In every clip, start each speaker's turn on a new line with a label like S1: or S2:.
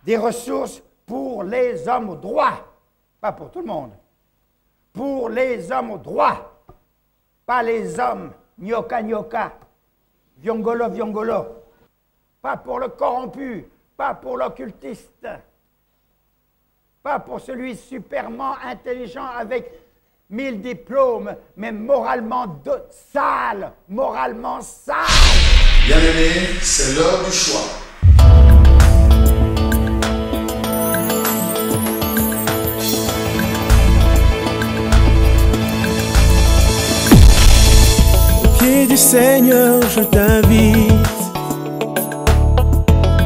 S1: des ressources pour les hommes au droit. Pas pour tout le monde. Pour les hommes au droit. Pas les hommes gnoka gnoka, viongolo viongolo. Pas pour le corrompu, pas pour l'occultiste. Pas pour celui superment intelligent avec 1000 diplômes, mais moralement sale, moralement sale.
S2: Bien-aimés, c'est l'heure du choix.
S3: Au pied du Seigneur, je t'invite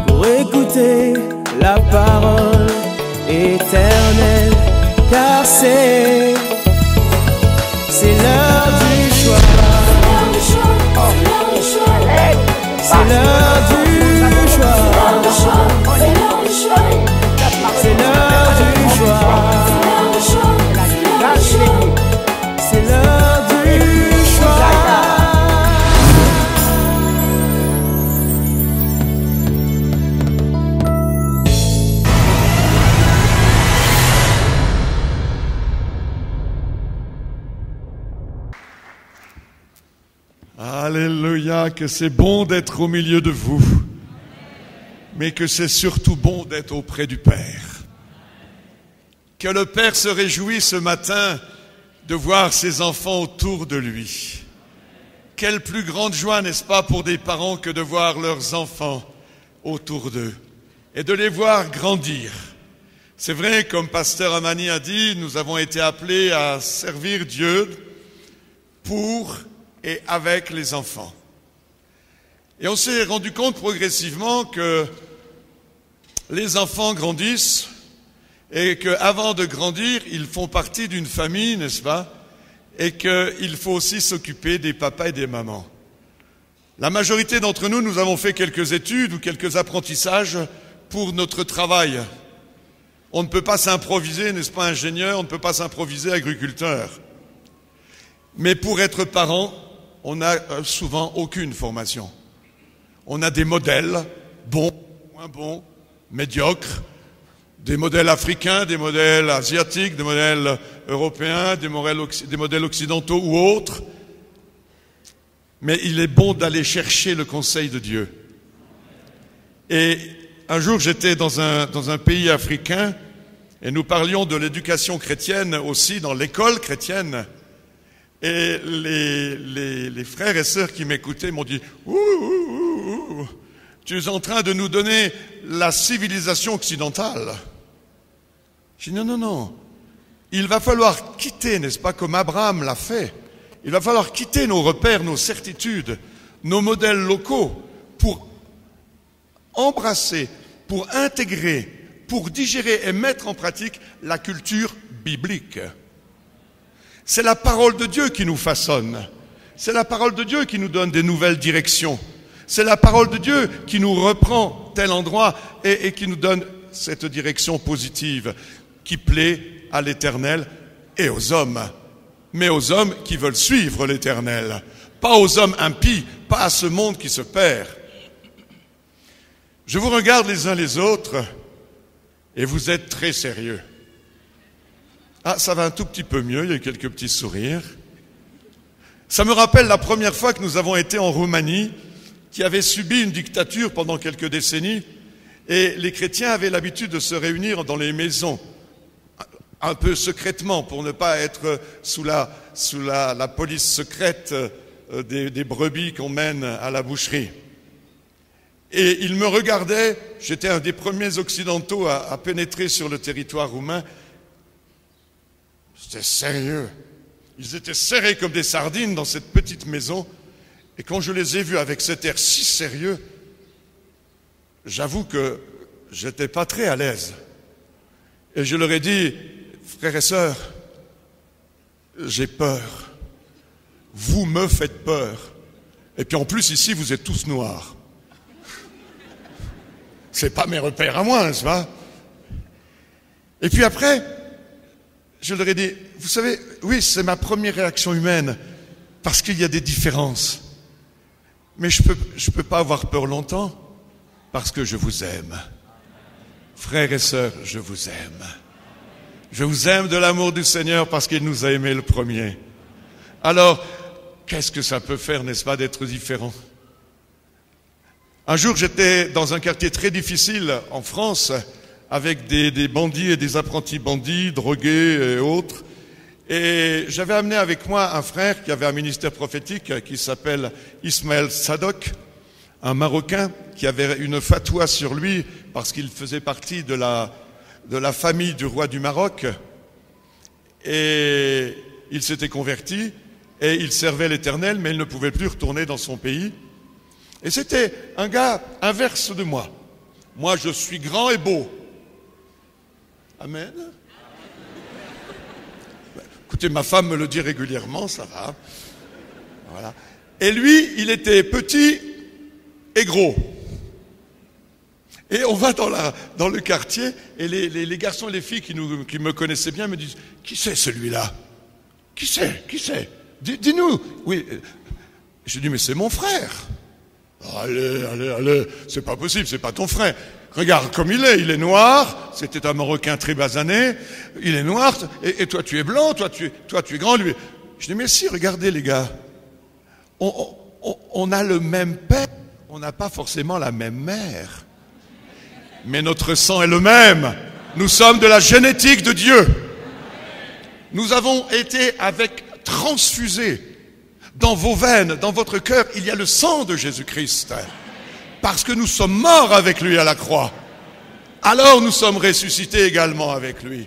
S3: pour écouter la parole éternelle, car c'est l'heure du choix. C'est l'heure du choix. C'est l'heure du choix. C'est l'heure du choix.
S4: Alléluia, que c'est bon d'être au milieu de vous, mais que c'est surtout bon d'être auprès du Père. Que le Père se réjouit ce matin de voir ses enfants autour de lui. Quelle plus grande joie, n'est-ce pas, pour des parents que de voir leurs enfants autour d'eux et de les voir grandir. C'est vrai, comme Pasteur Amani a dit, nous avons été appelés à servir Dieu pour et avec les enfants. Et on s'est rendu compte progressivement que les enfants grandissent et qu'avant de grandir, ils font partie d'une famille, n'est-ce pas? Et qu'il faut aussi s'occuper des papas et des mamans. La majorité d'entre nous, nous avons fait quelques études ou quelques apprentissages pour notre travail. On ne peut pas s'improviser, n'est-ce pas, ingénieur, on ne peut pas s'improviser agriculteur. Mais pour être parent, on n'a souvent aucune formation. On a des modèles, bons, moins bons, médiocres, des modèles africains, des modèles asiatiques, des modèles européens, des modèles occidentaux ou autres. Mais il est bon d'aller chercher le conseil de Dieu. Et un jour, j'étais dans un pays africain et nous parlions de l'éducation chrétienne aussi dans l'école chrétienne. Et les frères et sœurs qui m'écoutaient m'ont dit « Ouh, tu es en train de nous donner la civilisation occidentale. » J'ai dit « Non. Il va falloir quitter, n'est-ce pas, comme Abraham l'a fait. Il va falloir quitter nos repères, nos certitudes, nos modèles locaux pour embrasser, pour intégrer, pour digérer et mettre en pratique la culture biblique. » C'est la parole de Dieu qui nous façonne. C'est la parole de Dieu qui nous donne des nouvelles directions. C'est la parole de Dieu qui nous reprend tel endroit et qui nous donne cette direction positive qui plaît à l'Éternel et aux hommes. Mais aux hommes qui veulent suivre l'Éternel. Pas aux hommes impies, pas à ce monde qui se perd. Je vous regarde les uns les autres et vous êtes très sérieux. Ah, ça va un tout petit peu mieux, il y a quelques petits sourires. Ça me rappelle la première fois que nous avons été en Roumanie, qui avait subi une dictature pendant quelques décennies, et les chrétiens avaient l'habitude de se réunir dans les maisons, un peu secrètement, pour ne pas être sous la police secrète des brebis qu'on mène à la boucherie. Et ils me regardaient, j'étais un des premiers occidentaux à pénétrer sur le territoire roumain. C'était sérieux. Ils étaient serrés comme des sardines dans cette petite maison. Et quand je les ai vus avec cet air si sérieux, j'avoue que j'étais pas très à l'aise. Et je leur ai dit, frères et sœurs, j'ai peur. Vous me faites peur. Et puis en plus, ici, vous êtes tous noirs. C'est pas mes repères à moi, n'est-ce pas? Et puis après, je leur ai dit, vous savez, oui, c'est ma première réaction humaine, parce qu'il y a des différences. Mais je peux pas avoir peur longtemps, parce que je vous aime. Frères et sœurs, je vous aime. Je vous aime de l'amour du Seigneur parce qu'il nous a aimés le premier. Alors, qu'est-ce que ça peut faire, n'est-ce pas, d'être différent? Un jour, j'étais dans un quartier très difficile en France, avec des bandits et des apprentis bandits, drogués et autres. Et j'avais amené avec moi un frère qui avait un ministère prophétique qui s'appelle Ismaël Sadok, un Marocain qui avait une fatwa sur lui parce qu'il faisait partie de la famille du roi du Maroc. Et il s'était converti et il servait l'Éternel, mais il ne pouvait plus retourner dans son pays. Et c'était un gars inverse de moi. Moi, je suis grand et beau. Amen. Écoutez, ma femme me le dit régulièrement, ça va. Voilà. Et lui, il était petit et gros. Et on va dans le quartier, et les garçons et les filles qui me connaissaient bien me disent « Qui c'est celui-là? Qui c'est? Qui c'est? Dis-nous !» Oui. Je dis « Mais c'est mon frère. » Allez, c'est pas possible, c'est pas ton frère. Regarde comme il est noir, c'était un Marocain très basané, il est noir, et toi tu es blanc, toi tu es grand, lui. Je dis, mais si, regardez les gars, on a le même père, on n'a pas forcément la même mère. Mais notre sang est le même, nous sommes de la génétique de Dieu. Nous avons été transfusés. Dans vos veines, dans votre cœur, il y a le sang de Jésus-Christ. Parce que nous sommes morts avec lui à la croix. Alors nous sommes ressuscités également avec lui.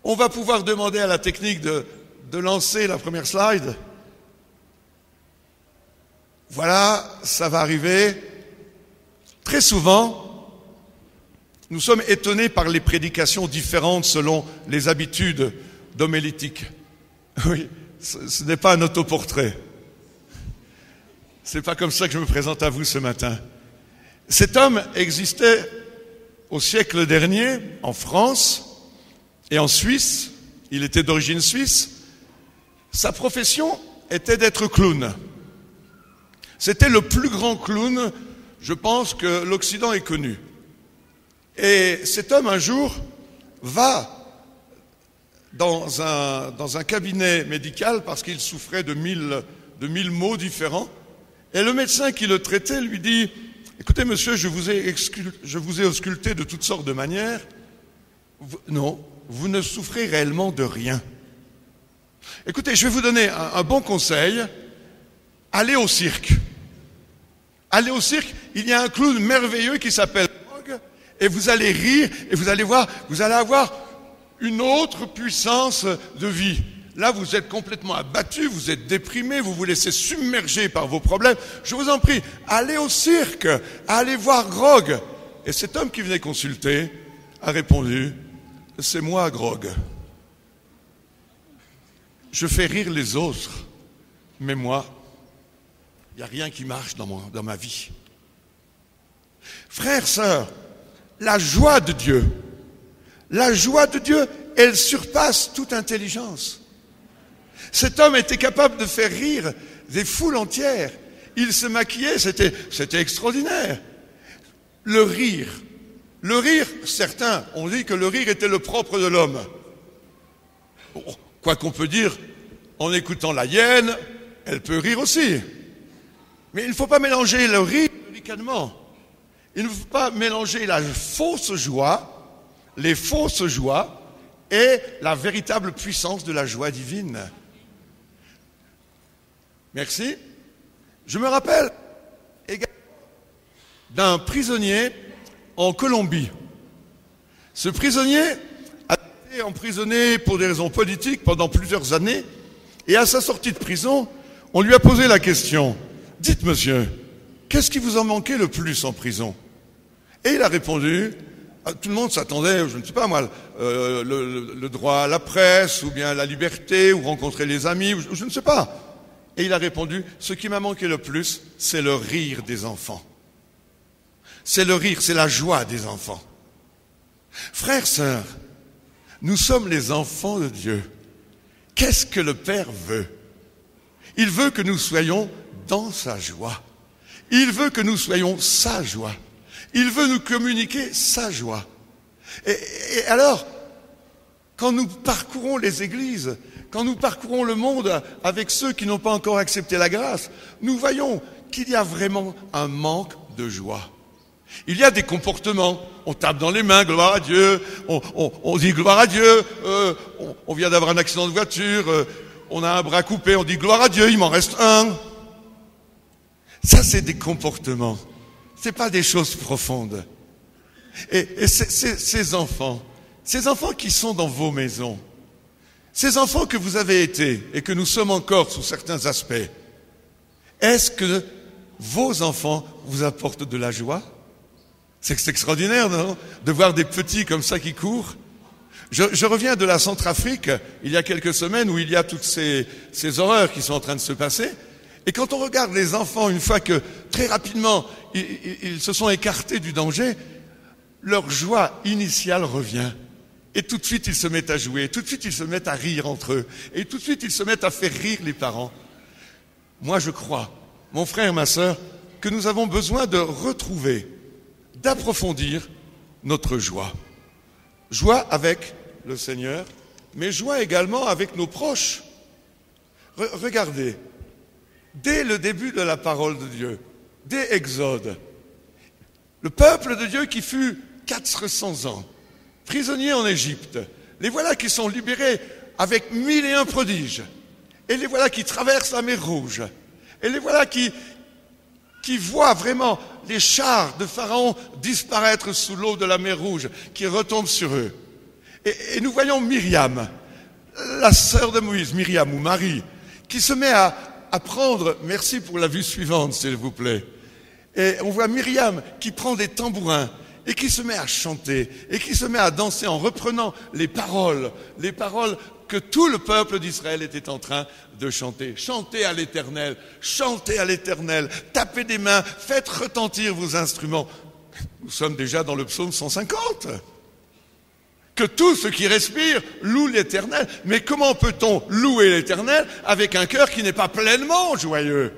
S4: On va pouvoir demander à la technique de lancer la première slide. Voilà, ça va arriver. Très souvent, nous sommes étonnés par les prédications différentes selon les habitudes d'homélétique. Oui, ce n'est pas un autoportrait. C'est pas comme ça que je me présente à vous ce matin. Cet homme existait au siècle dernier en France et en Suisse. Il était d'origine suisse. Sa profession était d'être clown. C'était le plus grand clown, je pense, que l'Occident ait connu. Et cet homme, un jour, va dans un cabinet médical parce qu'il souffrait de mille maux différents. Et le médecin qui le traitait lui dit « Écoutez, monsieur, je vous ai ausculté de toutes sortes de manières. Non, vous ne souffrez réellement de rien. Écoutez, je vais vous donner un bon conseil. Allez au cirque. Allez au cirque, il y a un clown merveilleux qui s'appelle Grog, et vous allez rire, et vous allez voir, vous allez avoir une autre puissance de vie. Là, vous êtes complètement abattu, vous êtes déprimé, vous vous laissez submerger par vos problèmes. Je vous en prie, allez au cirque, allez voir Grog. » Et cet homme qui venait consulter a répondu, « C'est moi, Grog. Je fais rire les autres, mais moi, il n'y a rien qui marche dans ma vie. » Frères, sœurs, la joie de Dieu, elle surpasse toute intelligence. Cet homme était capable de faire rire des foules entières. Il se maquillait, c'était extraordinaire. Le rire, certains ont dit que le rire était le propre de l'homme. Quoi qu'on peut dire, en écoutant la hyène, elle peut rire aussi. Mais il ne faut pas mélanger le rire et le ricanement. Il ne faut pas mélanger la fausse joie, les fausses joies, et la véritable puissance de la joie divine. Merci. Je me rappelle également d'un prisonnier en Colombie. Ce prisonnier a été emprisonné pour des raisons politiques pendant plusieurs années, et à sa sortie de prison, on lui a posé la question, « Dites, monsieur, qu'est-ce qui vous en manquait le plus en prison ?» Et il a répondu, tout le monde s'attendait, je ne sais pas moi, le droit à la presse, ou bien la liberté, ou rencontrer les amis, ou je ne sais pas. Et il a répondu, ce qui m'a manqué le plus, c'est le rire des enfants. C'est le rire, c'est la joie des enfants. Frères, sœurs, nous sommes les enfants de Dieu. Qu'est-ce que le Père veut? Il veut que nous soyons dans sa joie. Il veut que nous soyons sa joie. Il veut nous communiquer sa joie. Et alors, quand nous parcourons les églises, quand nous parcourons le monde avec ceux qui n'ont pas encore accepté la grâce, nous voyons qu'il y a vraiment un manque de joie. Il y a des comportements, on tape dans les mains, gloire à Dieu, on dit gloire à Dieu, on vient d'avoir un accident de voiture, on a un bras coupé, on dit gloire à Dieu, il m'en reste un. Ça, c'est des comportements, c'est pas des choses profondes. Et ces enfants qui sont dans vos maisons, ces enfants que vous avez été et que nous sommes encore sous certains aspects, est-ce que vos enfants vous apportent de la joie? C'est extraordinaire, non? De voir des petits comme ça qui courent. Je reviens de la Centrafrique, il y a quelques semaines, où il y a toutes ces horreurs qui sont en train de se passer. Et quand on regarde les enfants, une fois que très rapidement ils se sont écartés du danger, leur joie initiale revient. Et tout de suite, ils se mettent à jouer, tout de suite, ils se mettent à rire entre eux, et tout de suite, ils se mettent à faire rire les parents. Moi, je crois, mon frère, ma sœur, que nous avons besoin de retrouver, d'approfondir notre joie. Joie avec le Seigneur, mais joie également avec nos proches. Regardez, dès le début de la parole de Dieu, dès Exode, le peuple de Dieu qui fut 400 ans, prisonniers en Égypte, les voilà qui sont libérés avec 1001 prodiges, et les voilà qui traversent la mer Rouge, et les voilà qui voient vraiment les chars de Pharaon disparaître sous l'eau de la mer Rouge, qui retombent sur eux. Et nous voyons Myriam, la sœur de Moïse, Myriam ou Marie, qui se met à prendre, merci pour la vue suivante s'il vous plaît, et on voit Myriam qui prend des tambourins, et qui se met à chanter, et qui se met à danser en reprenant les paroles que tout le peuple d'Israël était en train de chanter. Chantez à l'Éternel, tapez des mains, faites retentir vos instruments. Nous sommes déjà dans le psaume 150. Que tout ce qui respire loue l'Éternel. Mais comment peut-on louer l'Éternel avec un cœur qui n'est pas pleinement joyeux?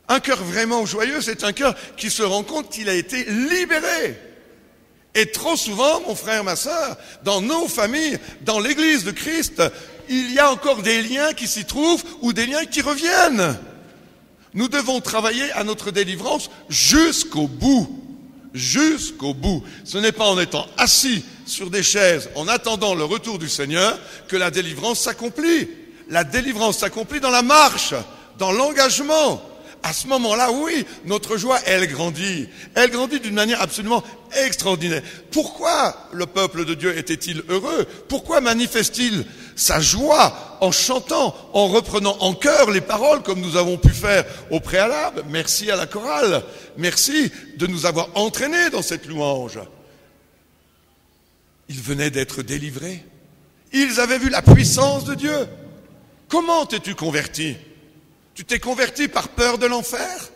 S4: Un cœur vraiment joyeux, c'est un cœur qui se rend compte qu'il a été libéré. Et trop souvent, mon frère, ma sœur, dans nos familles, dans l'Église de Christ, il y a encore des liens qui s'y trouvent ou des liens qui reviennent. Nous devons travailler à notre délivrance jusqu'au bout. Jusqu'au bout. Ce n'est pas en étant assis sur des chaises, en attendant le retour du Seigneur, que la délivrance s'accomplit. La délivrance s'accomplit dans la marche, dans l'engagement. À ce moment-là, oui, notre joie, elle grandit. Elle grandit d'une manière absolument extraordinaire. Pourquoi le peuple de Dieu était-il heureux? Pourquoi manifeste-t-il sa joie en chantant, en reprenant en chœur les paroles comme nous avons pu faire au préalable? Merci à la chorale. Merci de nous avoir entraînés dans cette louange. Ils venaient d'être délivrés. Ils avaient vu la puissance de Dieu. Comment t'es-tu converti? Tu t'es converti par peur de l'enfer?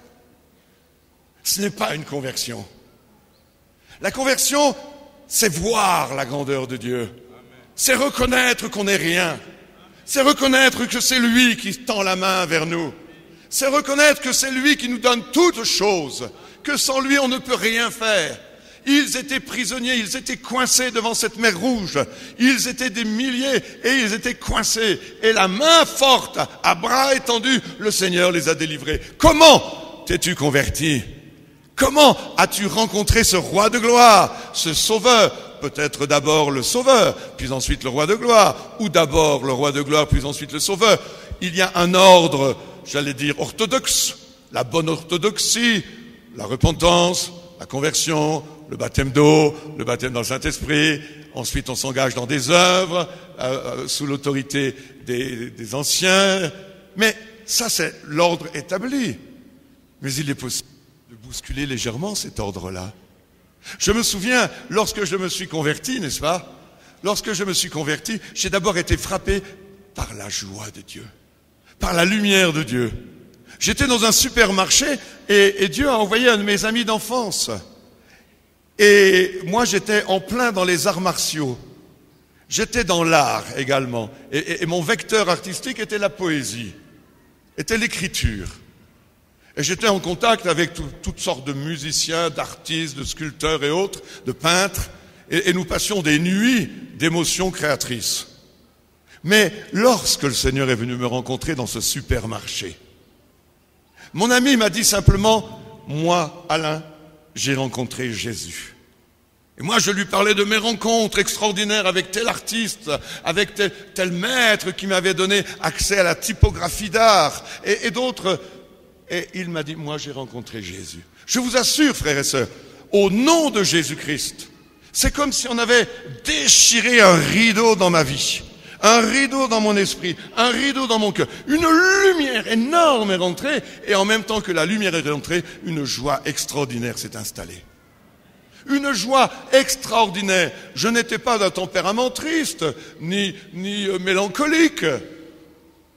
S4: Ce n'est pas une conversion. La conversion, c'est voir la grandeur de Dieu. C'est reconnaître qu'on n'est rien. C'est reconnaître que c'est lui qui tend la main vers nous. C'est reconnaître que c'est lui qui nous donne toutes choses, que sans lui on ne peut rien faire. Ils étaient prisonniers, ils étaient coincés devant cette mer Rouge. Ils étaient des milliers et ils étaient coincés. Et la main forte, à bras étendus, le Seigneur les a délivrés. Comment t'es-tu converti? Comment as-tu rencontré ce roi de gloire, ce sauveur? Peut-être d'abord le sauveur, puis ensuite le roi de gloire. Ou d'abord le roi de gloire, puis ensuite le sauveur. Il y a un ordre, j'allais dire orthodoxe, la bonne orthodoxie, la repentance, la conversion, le baptême d'eau, le baptême dans le Saint-Esprit. Ensuite, on s'engage dans des œuvres sous l'autorité des anciens. Mais ça, c'est l'ordre établi. Mais il est possible de bousculer légèrement cet ordre-là. Je me souviens, lorsque je me suis converti, n'est-ce pas? Lorsque je me suis converti, j'ai d'abord été frappé par la joie de Dieu, par la lumière de Dieu. J'étais dans un supermarché et Dieu a envoyé un de mes amis d'enfance. Et moi, j'étais en plein dans les arts martiaux. J'étais dans l'art également. Et mon vecteur artistique était la poésie, était l'écriture. Et j'étais en contact avec toutes sortes de musiciens, d'artistes, de sculpteurs et autres, de peintres, et nous passions des nuits d'émotions créatrices. Mais lorsque le Seigneur est venu me rencontrer dans ce supermarché, mon ami m'a dit simplement, moi, Alain, j'ai rencontré Jésus. Et moi, je lui parlais de mes rencontres extraordinaires avec tel artiste, avec tel maître qui m'avait donné accès à la typographie d'art et d'autres. Et il m'a dit, moi, j'ai rencontré Jésus. Je vous assure, frères et sœurs, au nom de Jésus-Christ, c'est comme si on avait déchiré un rideau dans ma vie, un rideau dans mon esprit, un rideau dans mon cœur. Une lumière énorme est rentrée et en même temps que la lumière est rentrée, une joie extraordinaire s'est installée. Une joie extraordinaire. Je n'étais pas d'un tempérament triste, ni mélancolique.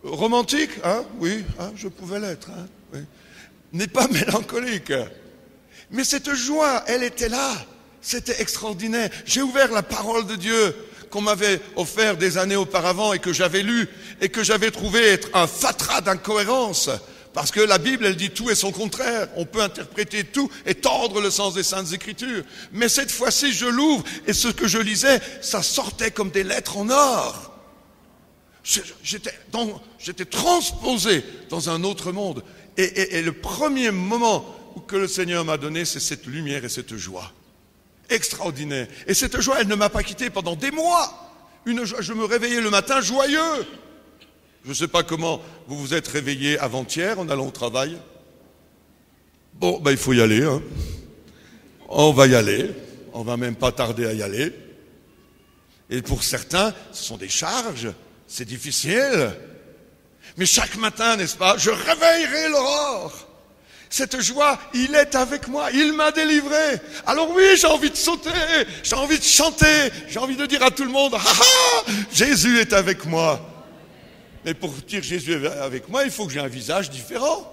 S4: Romantique, hein? Oui, hein, je pouvais l'être, hein? Oui. N'est pas mélancolique. Mais cette joie, elle était là. C'était extraordinaire. J'ai ouvert la parole de Dieu qu'on m'avait offert des années auparavant et que j'avais lu et que j'avais trouvé être un fatras d'incohérence. Parce que la Bible, elle dit tout et son contraire. On peut interpréter tout et tordre le sens des Saintes Écritures. Mais cette fois-ci, je l'ouvre et ce que je lisais, ça sortait comme des lettres en or. J'étais transposé dans un autre monde. Et le premier moment que le Seigneur m'a donné, c'est cette lumière et cette joie. Extraordinaire. Et cette joie, elle ne m'a pas quitté pendant des mois. Je me réveillais le matin joyeux. Je ne sais pas comment vous vous êtes réveillés avant-hier en allant au travail. Bon, il faut y aller. Hein. On va y aller. On va même pas tarder à y aller. Et pour certains, ce sont des charges. C'est difficile. Mais chaque matin, n'est-ce pas, je réveillerai l'aurore. Cette joie, il est avec moi, il m'a délivré. Alors oui, j'ai envie de sauter, j'ai envie de chanter, j'ai envie de dire à tout le monde, Jésus est avec moi. Mais pour dire Jésus est avec moi, il faut que j'ai un visage différent.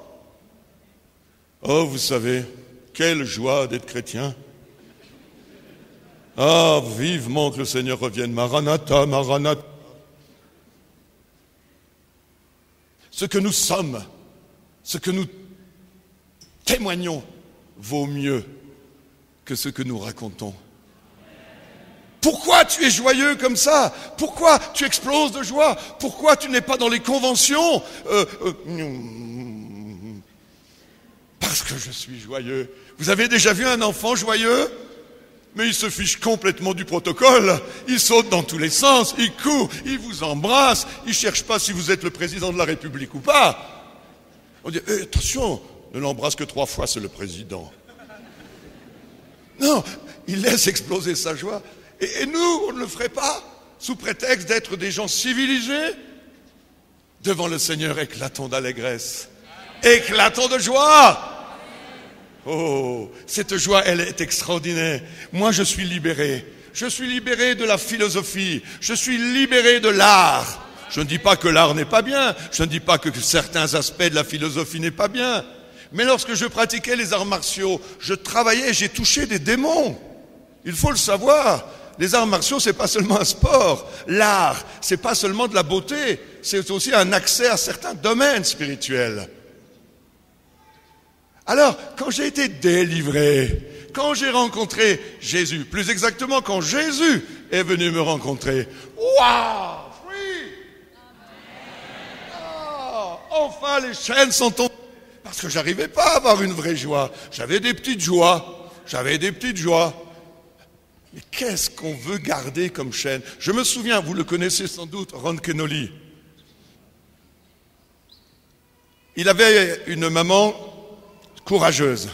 S4: Oh, vous savez, quelle joie d'être chrétien. Ah, vivement que le Seigneur revienne. Maranatha, Maranatha. Ce que nous sommes, ce que nous témoignons vaut mieux que ce que nous racontons. Pourquoi tu es joyeux comme ça? Pourquoi tu exploses de joie? Pourquoi tu n'es pas dans les conventions? Parce que je suis joyeux. Vous avez déjà vu un enfant joyeux? Mais il se fiche complètement du protocole. Il saute dans tous les sens, il court, il vous embrasse, il ne cherche pas si vous êtes le président de la République ou pas. On dit, attention, ne l'embrasse que 3 fois, c'est le président. Non, il laisse exploser sa joie. Et nous, on ne le ferait pas, sous prétexte d'être des gens civilisés. Devant le Seigneur, éclatons d'allégresse, éclatons de joie. Oh, cette joie, elle est extraordinaire. Moi, je suis libéré. Je suis libéré de la philosophie. Je suis libéré de l'art. Je ne dis pas que l'art n'est pas bien. Je ne dis pas que certains aspects de la philosophie n'est pas bien. Mais lorsque je pratiquais les arts martiaux, je travaillais, j'ai touché des démons. Il faut le savoir. Les arts martiaux, c'est pas seulement un sport. L'art, c'est pas seulement de la beauté. C'est aussi un accès à certains domaines spirituels. Alors, quand j'ai été délivré, quand j'ai rencontré Jésus, plus exactement quand Jésus est venu me rencontrer, waouh, free! Oh, enfin les chaînes sont tombées, parce que j'arrivais pas à avoir une vraie joie. J'avais des petites joies. Mais qu'est-ce qu'on veut garder comme chaîne? Je me souviens, vous le connaissez sans doute, Ron Kenoly. Il avait une maman courageuse.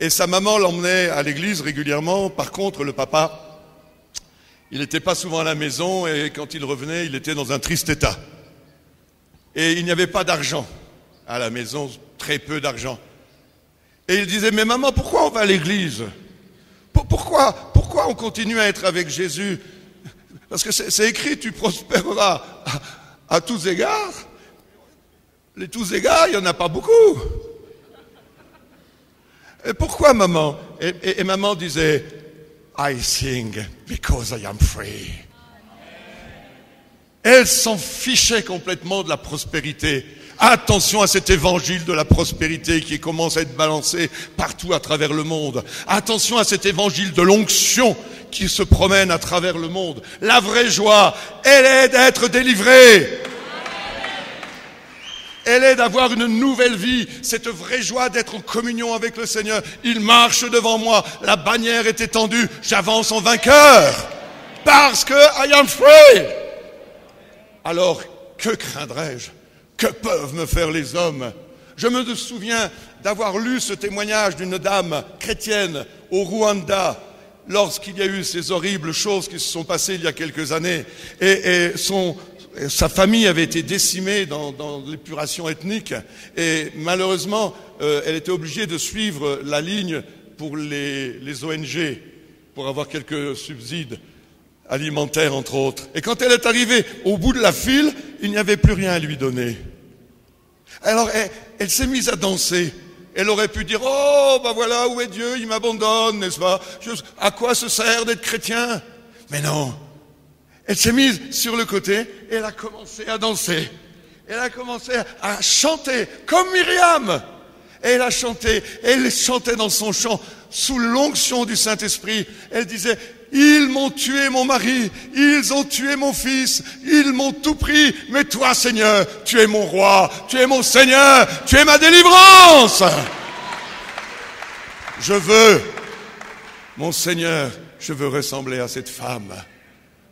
S4: Et sa maman l'emmenait à l'église régulièrement. Par contre, le papa, il n'était pas souvent à la maison et quand il revenait, il était dans un triste état. Et il n'y avait pas d'argent à la maison, très peu d'argent. Et il disait, mais maman, pourquoi on va à l'église? Pourquoi on continue à être avec Jésus? Parce que c'est écrit, tu prospéreras à tous égards. Les tous égards, il n'y en a pas beaucoup. Et pourquoi maman? Et maman disait, I sing because I am free. Elle s'en fichait complètement de la prospérité. Attention à cet évangile de la prospérité qui commence à être balancé partout à travers le monde. Attention à cet évangile de l'onction qui se promène à travers le monde. La vraie joie, elle est d'être délivré. Elle est d'avoir une nouvelle vie, cette vraie joie d'être en communion avec le Seigneur. Il marche devant moi, la bannière est étendue, j'avance en vainqueur. Parce que I am free. Alors, que craindrais-je? Que peuvent me faire les hommes? Je me souviens d'avoir lu ce témoignage d'une dame chrétienne au Rwanda, lorsqu'il y a eu ces horribles choses qui se sont passées il y a quelques années, et sa famille avait été décimée dans l'épuration ethnique, et malheureusement, elle était obligée de suivre la ligne pour les ONG, pour avoir quelques subsides alimentaires, entre autres. Et quand elle est arrivée au bout de la file, il n'y avait plus rien à lui donner. Alors, elle s'est mise à danser. Elle aurait pu dire, oh, ben voilà, où est Dieu, il m'abandonne, n'est-ce pas? À quoi se sert d'être chrétien? Mais non. Elle s'est mise sur le côté et elle a commencé à danser. Elle a commencé à chanter, comme Myriam. Et elle chantait dans son chant, sous l'onction du Saint-Esprit. Elle disait, ils m'ont tué mon mari, ils ont tué mon fils, ils m'ont tout pris, mais toi, Seigneur, tu es mon roi, tu es mon Seigneur, tu es ma délivrance. Je veux, mon Seigneur, je veux ressembler à cette femme.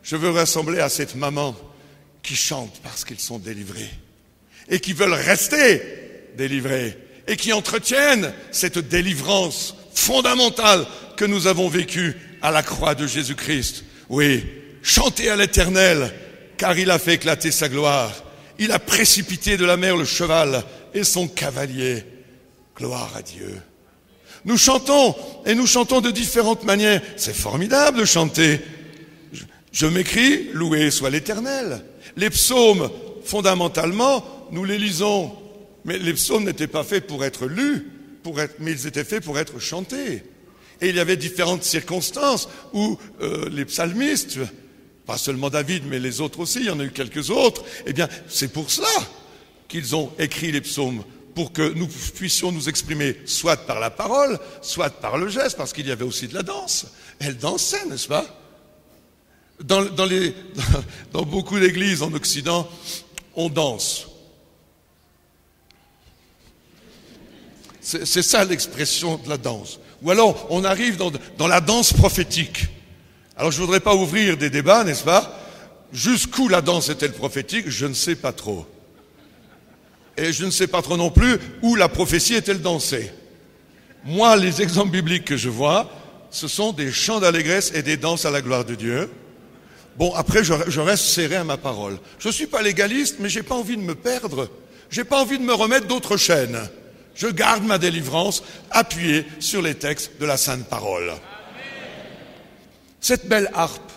S4: Je veux ressembler à cette maman qui chante parce qu'ils sont délivrés et qui veulent rester délivrés et qui entretiennent cette délivrance fondamentale que nous avons vécue à la croix de Jésus-Christ. Oui, chantez à l'Éternel, car il a fait éclater sa gloire. Il a précipité de la mer le cheval et son cavalier. Gloire à Dieu. Nous chantons, et nous chantons de différentes manières. C'est formidable de chanter. Je m'écris, loué soit l'Éternel. Les psaumes, fondamentalement, nous les lisons. Mais les psaumes n'étaient pas faits pour être lus, mais ils étaient faits pour être chantés. Et il y avait différentes circonstances où les psalmistes, pas seulement David, mais les autres aussi, il y en a eu quelques autres, eh bien, c'est pour cela qu'ils ont écrit les psaumes, pour que nous puissions nous exprimer soit par la parole, soit par le geste, parce qu'il y avait aussi de la danse. Elle dansait, n'est-ce pas? Dans beaucoup d'églises en Occident, on danse. C'est ça l'expression de la danse. Ou alors, on arrive dans la danse prophétique. Alors, je ne voudrais pas ouvrir des débats, n'est-ce pas? Jusqu'où la danse est-elle prophétique? Je ne sais pas trop. Et je ne sais pas trop non plus où la prophétie est-elle dansée. Moi, les exemples bibliques que je vois, ce sont des chants d'allégresse et des danses à la gloire de Dieu. Bon, après, je reste serré à ma parole. Je ne suis pas légaliste, mais je n'ai pas envie de me perdre. Je n'ai pas envie de me remettre d'autres chaînes. Je garde ma délivrance appuyée sur les textes de la Sainte Parole. Amen. Cette belle harpe,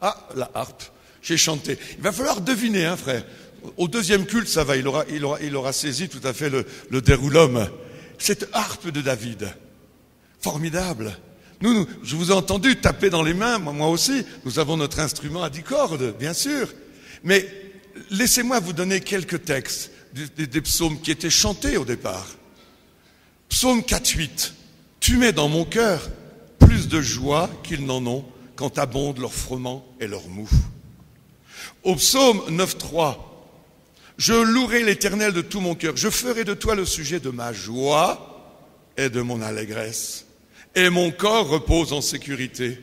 S4: la harpe, j'ai chanté. Il va falloir deviner, hein, frère. Au deuxième culte, ça va, il aura saisi tout à fait le déroulum. Cette harpe de David, formidable. Je vous ai entendu taper dans les mains, moi aussi. Nous avons notre instrument à 10 cordes, bien sûr. Mais laissez-moi vous donner quelques textes des psaumes qui étaient chantés au départ. Psaume 4:8. Tu mets dans mon cœur plus de joie qu'ils n'en ont quand abondent leurs froment et leurs mou. Au psaume 9:3. Je louerai l'Éternel de tout mon cœur. Je ferai de toi le sujet de ma joie et de mon allégresse. Et mon corps repose en sécurité.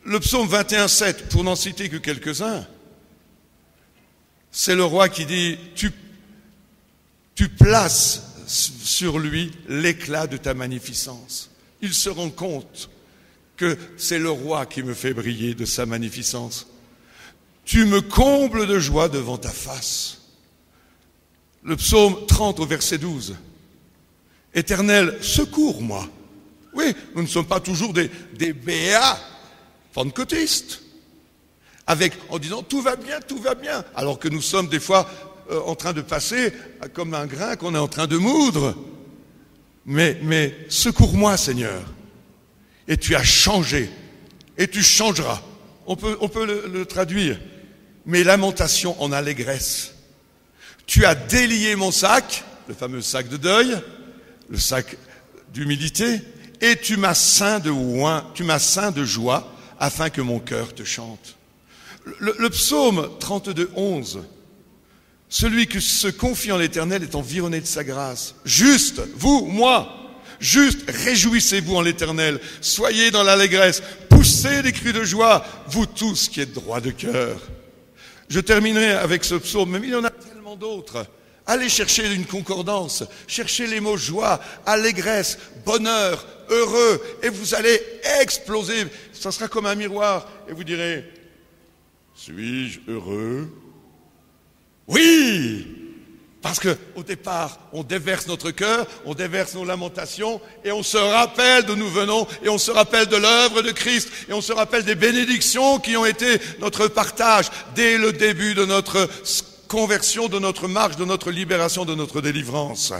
S4: Le psaume 21:7, pour n'en citer que quelques-uns, c'est le roi qui dit, tu places sur lui l'éclat de ta magnificence. Il se rend compte que c'est le roi qui me fait briller de sa magnificence. Tu me combles de joie devant ta face. Le psaume 30 au verset 12. Éternel, secours-moi. Oui, nous ne sommes pas toujours des béats pentecôtistes, en disant tout va bien, alors que nous sommes des fois en train de passer comme un grain qu'on est en train de moudre. Mais secours-moi, Seigneur. Et tu as changé, et tu changeras. On peut le traduire. Mes lamentations en allégresse. Tu as délié mon sac, le fameux sac de deuil, le sac d'humilité, et tu m'as ceint de joie, afin que mon cœur te chante. Le psaume 32, 11, celui qui se confie en l'Éternel est environné de sa grâce. Juste, vous, moi, juste, réjouissez-vous en l'Éternel, soyez dans l'allégresse, poussez des cris de joie, vous tous qui êtes droits de cœur. Je terminerai avec ce psaume, mais il y en a tellement d'autres. Allez chercher une concordance, cherchez les mots joie, allégresse, bonheur, heureux, et vous allez exploser. Ça sera comme un miroir, et vous direz, suis-je heureux? Oui! Parce que au départ, on déverse notre cœur, on déverse nos lamentations, et on se rappelle d'où nous venons, et on se rappelle de l'œuvre de Christ, et on se rappelle des bénédictions qui ont été notre partage dès le début de notre conversion, de notre marche, de notre libération, de notre délivrance.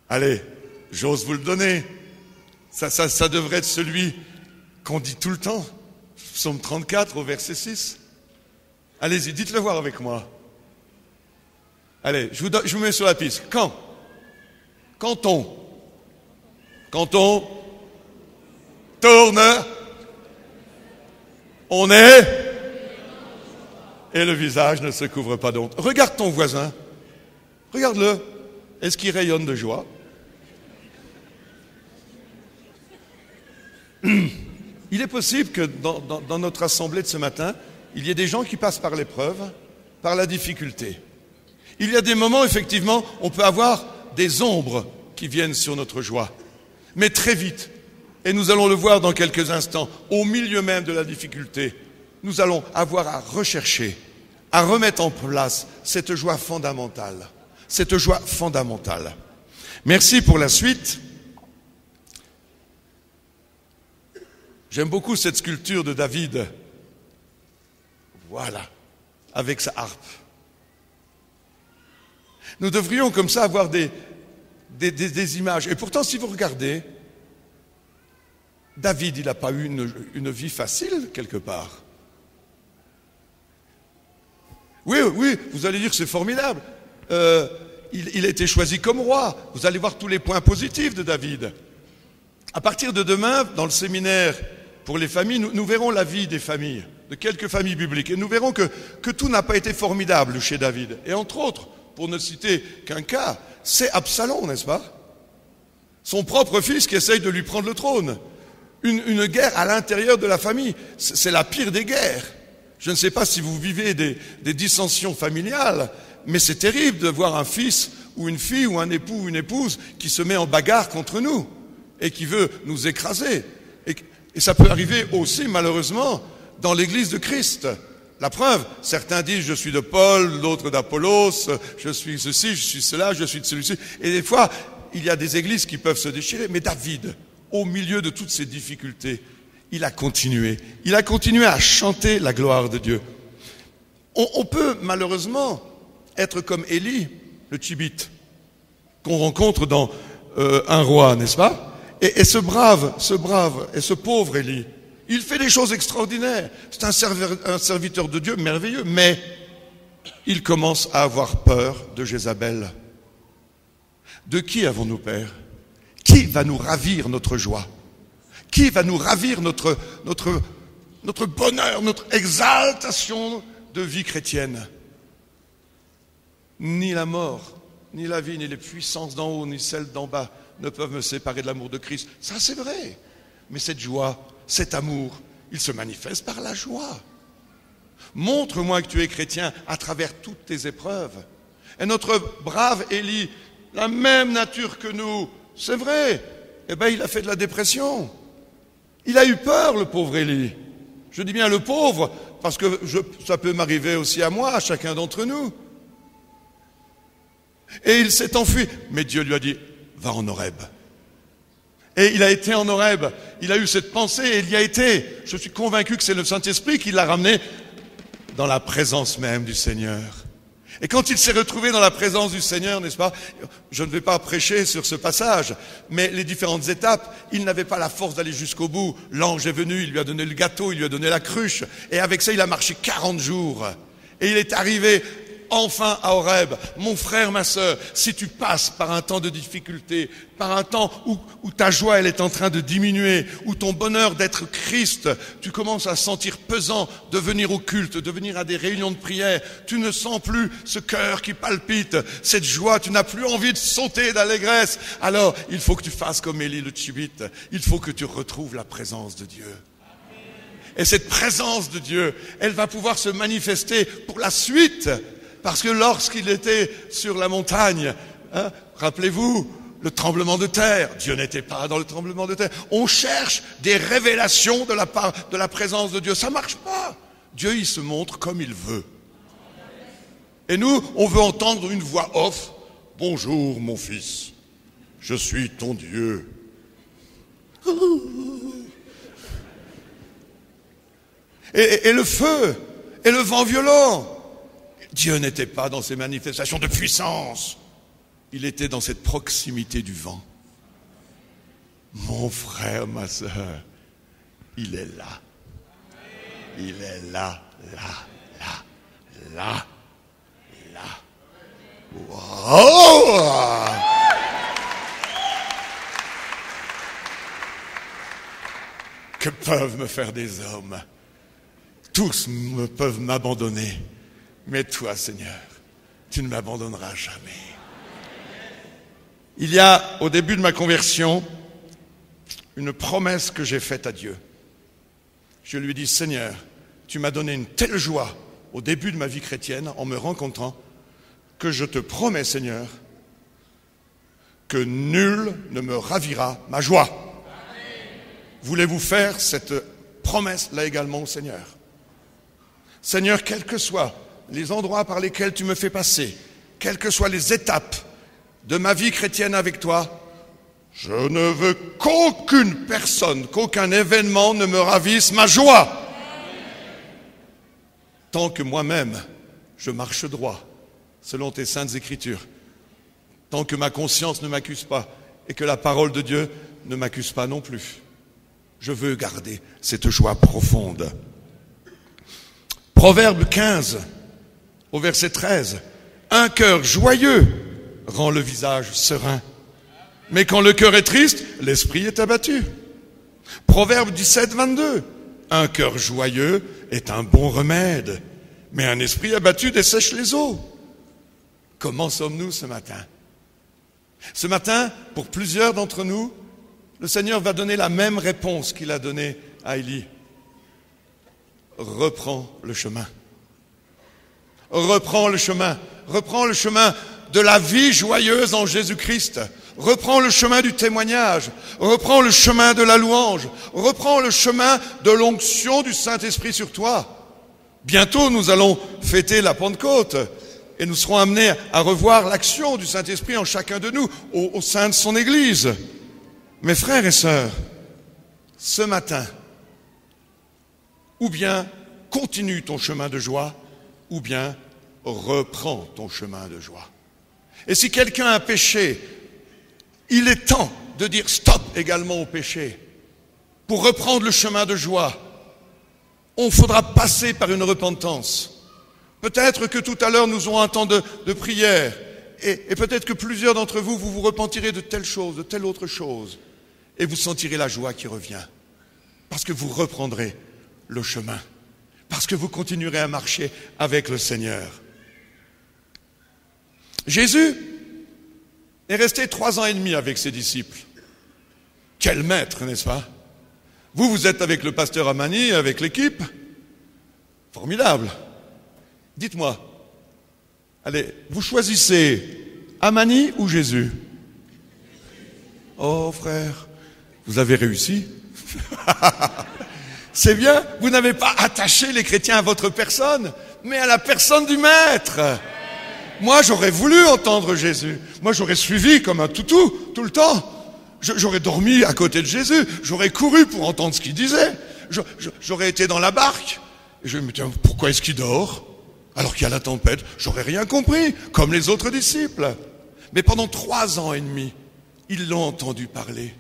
S4: Allez, j'ose vous le donner. Ça devrait être celui qu'on dit tout le temps. Psaume 34 au verset 6. Allez-y, dites-le voir avec moi. Allez, je vous mets sur la piste. Quand on tourne, on est, et le visage ne se couvre pas d'honte. Regarde ton voisin. Regarde-le. Est-ce qu'il rayonne de joie? Il est possible que dans notre assemblée de ce matin, il y ait des gens qui passent par l'épreuve, par la difficulté. Il y a des moments, effectivement, on peut avoir des ombres qui viennent sur notre joie. Mais très vite, et nous allons le voir dans quelques instants, au milieu même de la difficulté, nous allons avoir à rechercher, à remettre en place cette joie fondamentale. Cette joie fondamentale. Merci pour la suite. J'aime beaucoup cette sculpture de David. Voilà, avec sa harpe. Nous devrions comme ça avoir des images. Et pourtant, si vous regardez, David, il n'a pas eu une vie facile, quelque part. Oui, vous allez dire que c'est formidable. Il a été choisi comme roi. Vous allez voir tous les points positifs de David. À partir de demain, dans le séminaire pour les familles, nous verrons la vie des familles, de quelques familles bibliques. Et nous verrons que tout n'a pas été formidable chez David. Et entre autres, pour ne citer qu'un cas, c'est Absalom, n'est-ce pas? Son propre fils qui essaye de lui prendre le trône. Une guerre à l'intérieur de la famille. C'est la pire des guerres. Je ne sais pas si vous vivez des dissensions familiales, mais c'est terrible de voir un fils ou une fille ou un époux ou une épouse qui se met en bagarre contre nous et qui veut nous écraser. Et ça peut arriver aussi, malheureusement, dans l'Église de Christ. La preuve, certains disent je suis de Paul, d'autres d'Apollos, je suis ceci, je suis cela, je suis de celui-ci. Et des fois, il y a des églises qui peuvent se déchirer. Mais David, au milieu de toutes ces difficultés, il a continué. Il a continué à chanter la gloire de Dieu. On peut malheureusement être comme Élie, le Tchibite, qu'on rencontre dans Un roi, n'est-ce pas? Et ce brave et ce pauvre Élie, il fait des choses extraordinaires. C'est un serviteur de Dieu merveilleux, mais il commence à avoir peur de Jézabel. De qui avons-nous peur? Qui va nous ravir notre joie? Qui va nous ravir notre bonheur, notre exaltation de vie chrétienne? Ni la mort, ni la vie, ni les puissances d'en haut, ni celles d'en bas ne peuvent me séparer de l'amour de Christ. Ça, c'est vrai. Mais cette joie, cet amour, il se manifeste par la joie. Montre-moi que tu es chrétien à travers toutes tes épreuves. Et notre brave Élie, la même nature que nous, c'est vrai, eh bien, il a fait de la dépression. Il a eu peur, le pauvre Élie. Je dis bien le pauvre, parce que ça peut m'arriver aussi à moi, à chacun d'entre nous. Et il s'est enfui. Mais Dieu lui a dit, va en Horeb. Et il a été en Horeb. Il a eu cette pensée et il y a été. Je suis convaincu que c'est le Saint-Esprit qui l'a ramené dans la présence même du Seigneur. Et quand il s'est retrouvé dans la présence du Seigneur, n'est-ce pas? Je ne vais pas prêcher sur ce passage, mais les différentes étapes, il n'avait pas la force d'aller jusqu'au bout. L'ange est venu, il lui a donné le gâteau, il lui a donné la cruche. Et avec ça, il a marché 40 jours. Et il est arrivé enfin à Horeb. Mon frère, ma sœur, si tu passes par un temps de difficulté, par un temps où ta joie elle est en train de diminuer, où ton bonheur d'être Christ, tu commences à sentir pesant de venir au culte, de venir à des réunions de prière, tu ne sens plus ce cœur qui palpite, cette joie, tu n'as plus envie de sauter d'allégresse, alors il faut que tu fasses comme Élie le Tishbite, il faut que tu retrouves la présence de Dieu. Et cette présence de Dieu, elle va pouvoir se manifester pour la suite. Parce que lorsqu'il était sur la montagne, rappelez-vous, le tremblement de terre, Dieu n'était pas dans le tremblement de terre. On cherche des révélations de la part de la présence de Dieu. Ça marche pas. Dieu, il se montre comme il veut. Et nous, on veut entendre une voix off. Bonjour mon fils, je suis ton Dieu. Et le feu, et le vent violent. Dieu n'était pas dans ces manifestations de puissance. Il était dans cette proximité du vent. Mon frère, ma sœur, il est là. Il est là, là. Wow! Que peuvent me faire des hommes? Tous peuvent m'abandonner, mais toi, Seigneur, tu ne m'abandonneras jamais. Il y a, au début de ma conversion, une promesse que j'ai faite à Dieu. Je lui dis, Seigneur, tu m'as donné une telle joie au début de ma vie chrétienne, en me rencontrant, que je te promets, Seigneur, que nul ne me ravira ma joie. Voulez-vous faire cette promesse-là également au Seigneur? Seigneur, quels que soient les endroits par lesquels tu me fais passer, quelles que soient les étapes de ma vie chrétienne avec toi, je ne veux qu'aucune personne, qu'aucun événement ne me ravisse ma joie. Tant que moi-même, je marche droit, selon tes saintes écritures, tant que ma conscience ne m'accuse pas et que la parole de Dieu ne m'accuse pas non plus, je veux garder cette joie profonde. Proverbe 15, au verset 13. Un cœur joyeux rend le visage serein. Mais quand le cœur est triste, l'esprit est abattu. Proverbe 17, 22. Un cœur joyeux est un bon remède, mais un esprit abattu dessèche les eaux. Comment sommes-nous ce matin? Ce matin, pour plusieurs d'entre nous, le Seigneur va donner la même réponse qu'il a donnée à Élie. Reprends le chemin. Reprends le chemin. Reprends le chemin de la vie joyeuse en Jésus-Christ. Reprends le chemin du témoignage. Reprends le chemin de la louange. Reprends le chemin de l'onction du Saint-Esprit sur toi. Bientôt, nous allons fêter la Pentecôte et nous serons amenés à revoir l'action du Saint-Esprit en chacun de nous au sein de son Église. Mes frères et sœurs, ce matin, ou bien continue ton chemin de joie, ou bien reprends ton chemin de joie. Et si quelqu'un a péché, il est temps de dire stop également au péché. Pour reprendre le chemin de joie, on faudra passer par une repentance. Peut-être que tout à l'heure nous aurons un temps de prière, et peut-être que plusieurs d'entre vous, vous vous repentirez de telle chose, de telle autre chose, et vous sentirez la joie qui revient, parce que vous reprendrez le chemin, parce que vous continuerez à marcher avec le Seigneur. Jésus est resté 3 ans et demi avec ses disciples. Quel maître, n'est-ce pas? Vous êtes avec le pasteur Amani, avec l'équipe. Formidable. Dites-moi, allez, vous choisissez Amani ou Jésus? Oh frère, vous avez réussi. C'est bien, vous n'avez pas attaché les chrétiens à votre personne, mais à la personne du maître. Moi, j'aurais voulu entendre Jésus. Moi, j'aurais suivi comme un toutou tout le temps. J'aurais dormi à côté de Jésus. J'aurais couru pour entendre ce qu'il disait. J'aurais été dans la barque. Et je me disais, pourquoi est-ce qu'il dort alors qu'il y a la tempête? J'aurais rien compris, comme les autres disciples. Mais pendant 3 ans et demi, ils l'ont entendu parler.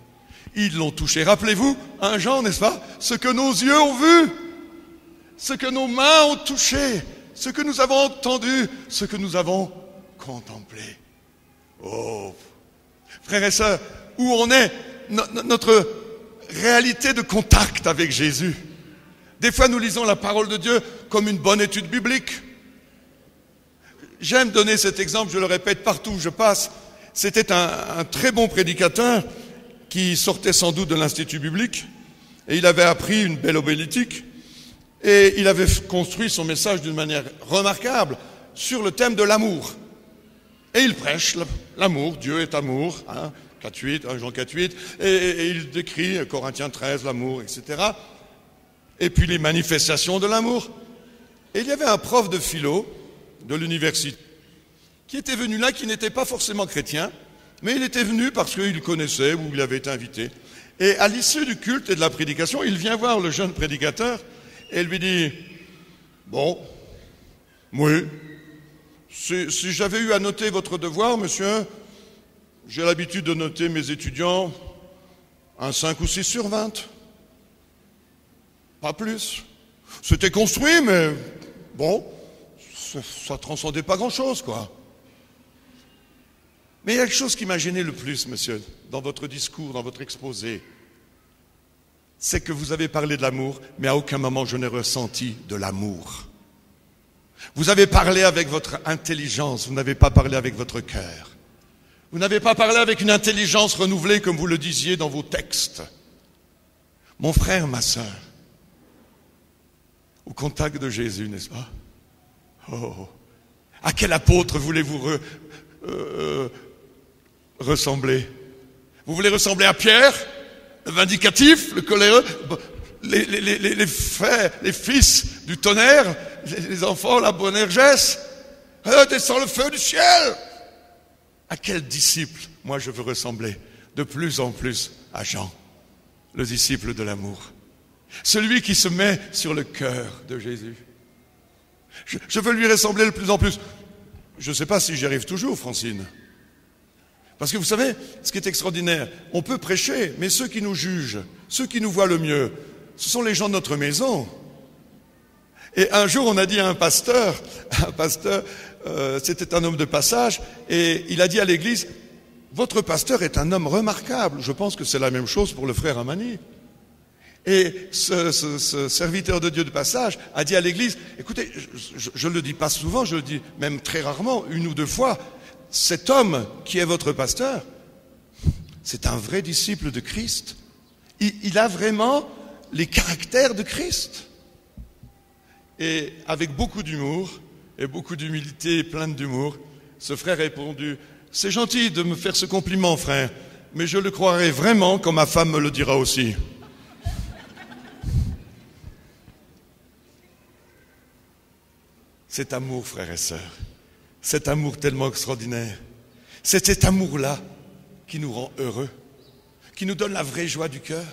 S4: Ils l'ont touché. Rappelez-vous, 1 Jean, n'est-ce pas? Ce que nos yeux ont vu, ce que nos mains ont touché, ce que nous avons entendu, ce que nous avons contemplé. Oh, frères et sœurs, où en est notre réalité de contact avec Jésus? Des fois, nous lisons la parole de Dieu comme une bonne étude biblique. J'aime donner cet exemple, je le répète partout où je passe. C'était un très bon prédicateur qui sortait sans doute de l'Institut biblique et il avait appris une belle homilétique et il avait construit son message d'une manière remarquable sur le thème de l'amour. Et il prêche l'amour, Dieu est amour, 4.8, 1 Jean 4.8, et il décrit Corinthiens 13, l'amour, etc. Et puis les manifestations de l'amour. Et il y avait un prof de philo de l'université qui était venu là, qui n'était pas forcément chrétien, mais il était venu parce qu'il connaissait ou il avait été invité. Et à l'issue du culte et de la prédication, il vient voir le jeune prédicateur et lui dit « Bon, oui, si j'avais eu à noter votre devoir, monsieur, j'ai l'habitude de noter mes étudiants un 5 ou 6 sur 20. Pas plus. C'était construit, mais bon, ça transcendait pas grand-chose, quoi. Mais il y a quelque chose qui m'a gêné le plus, monsieur, dans votre discours, dans votre exposé. C'est que vous avez parlé de l'amour, mais à aucun moment je n'ai ressenti de l'amour. Vous avez parlé avec votre intelligence, vous n'avez pas parlé avec votre cœur. Vous n'avez pas parlé avec une intelligence renouvelée, comme vous le disiez dans vos textes. Mon frère, ma sœur, au contact de Jésus, n'est-ce pas? Oh, à quel apôtre voulez-vous ressembler? Vous voulez ressembler à Pierre, le vindicatif, le coléreux, les frères, les fils du tonnerre, les enfants, la Boanerges? Descend le feu du ciel! À quel disciple, moi, je veux ressembler de plus en plus à Jean, le disciple de l'amour, celui qui se met sur le cœur de Jésus. Je veux lui ressembler de plus en plus. Je ne sais pas si j'y arrive toujours, Francine. Parce que vous savez, ce qui est extraordinaire, on peut prêcher, mais ceux qui nous jugent, ceux qui nous voient le mieux, ce sont les gens de notre maison. Et un jour, on a dit à un pasteur, c'était un homme de passage, et il a dit à l'église, votre pasteur est un homme remarquable. Je pense que c'est la même chose pour le frère Amani. Et ce serviteur de Dieu de passage a dit à l'église, écoutez, je ne le dis pas souvent, je le dis même très rarement, 1 ou 2 fois, cet homme qui est votre pasteur, c'est un vrai disciple de Christ. Il a vraiment les caractères de Christ. Et avec beaucoup d'humour et beaucoup d'humilité et plein d'humour, ce frère a répondu, c'est gentil de me faire ce compliment, frère, mais je le croirai vraiment quand ma femme me le dira aussi. Cet amour, frères et sœurs, cet amour tellement extraordinaire, c'est cet amour-là qui nous rend heureux, qui nous donne la vraie joie du cœur.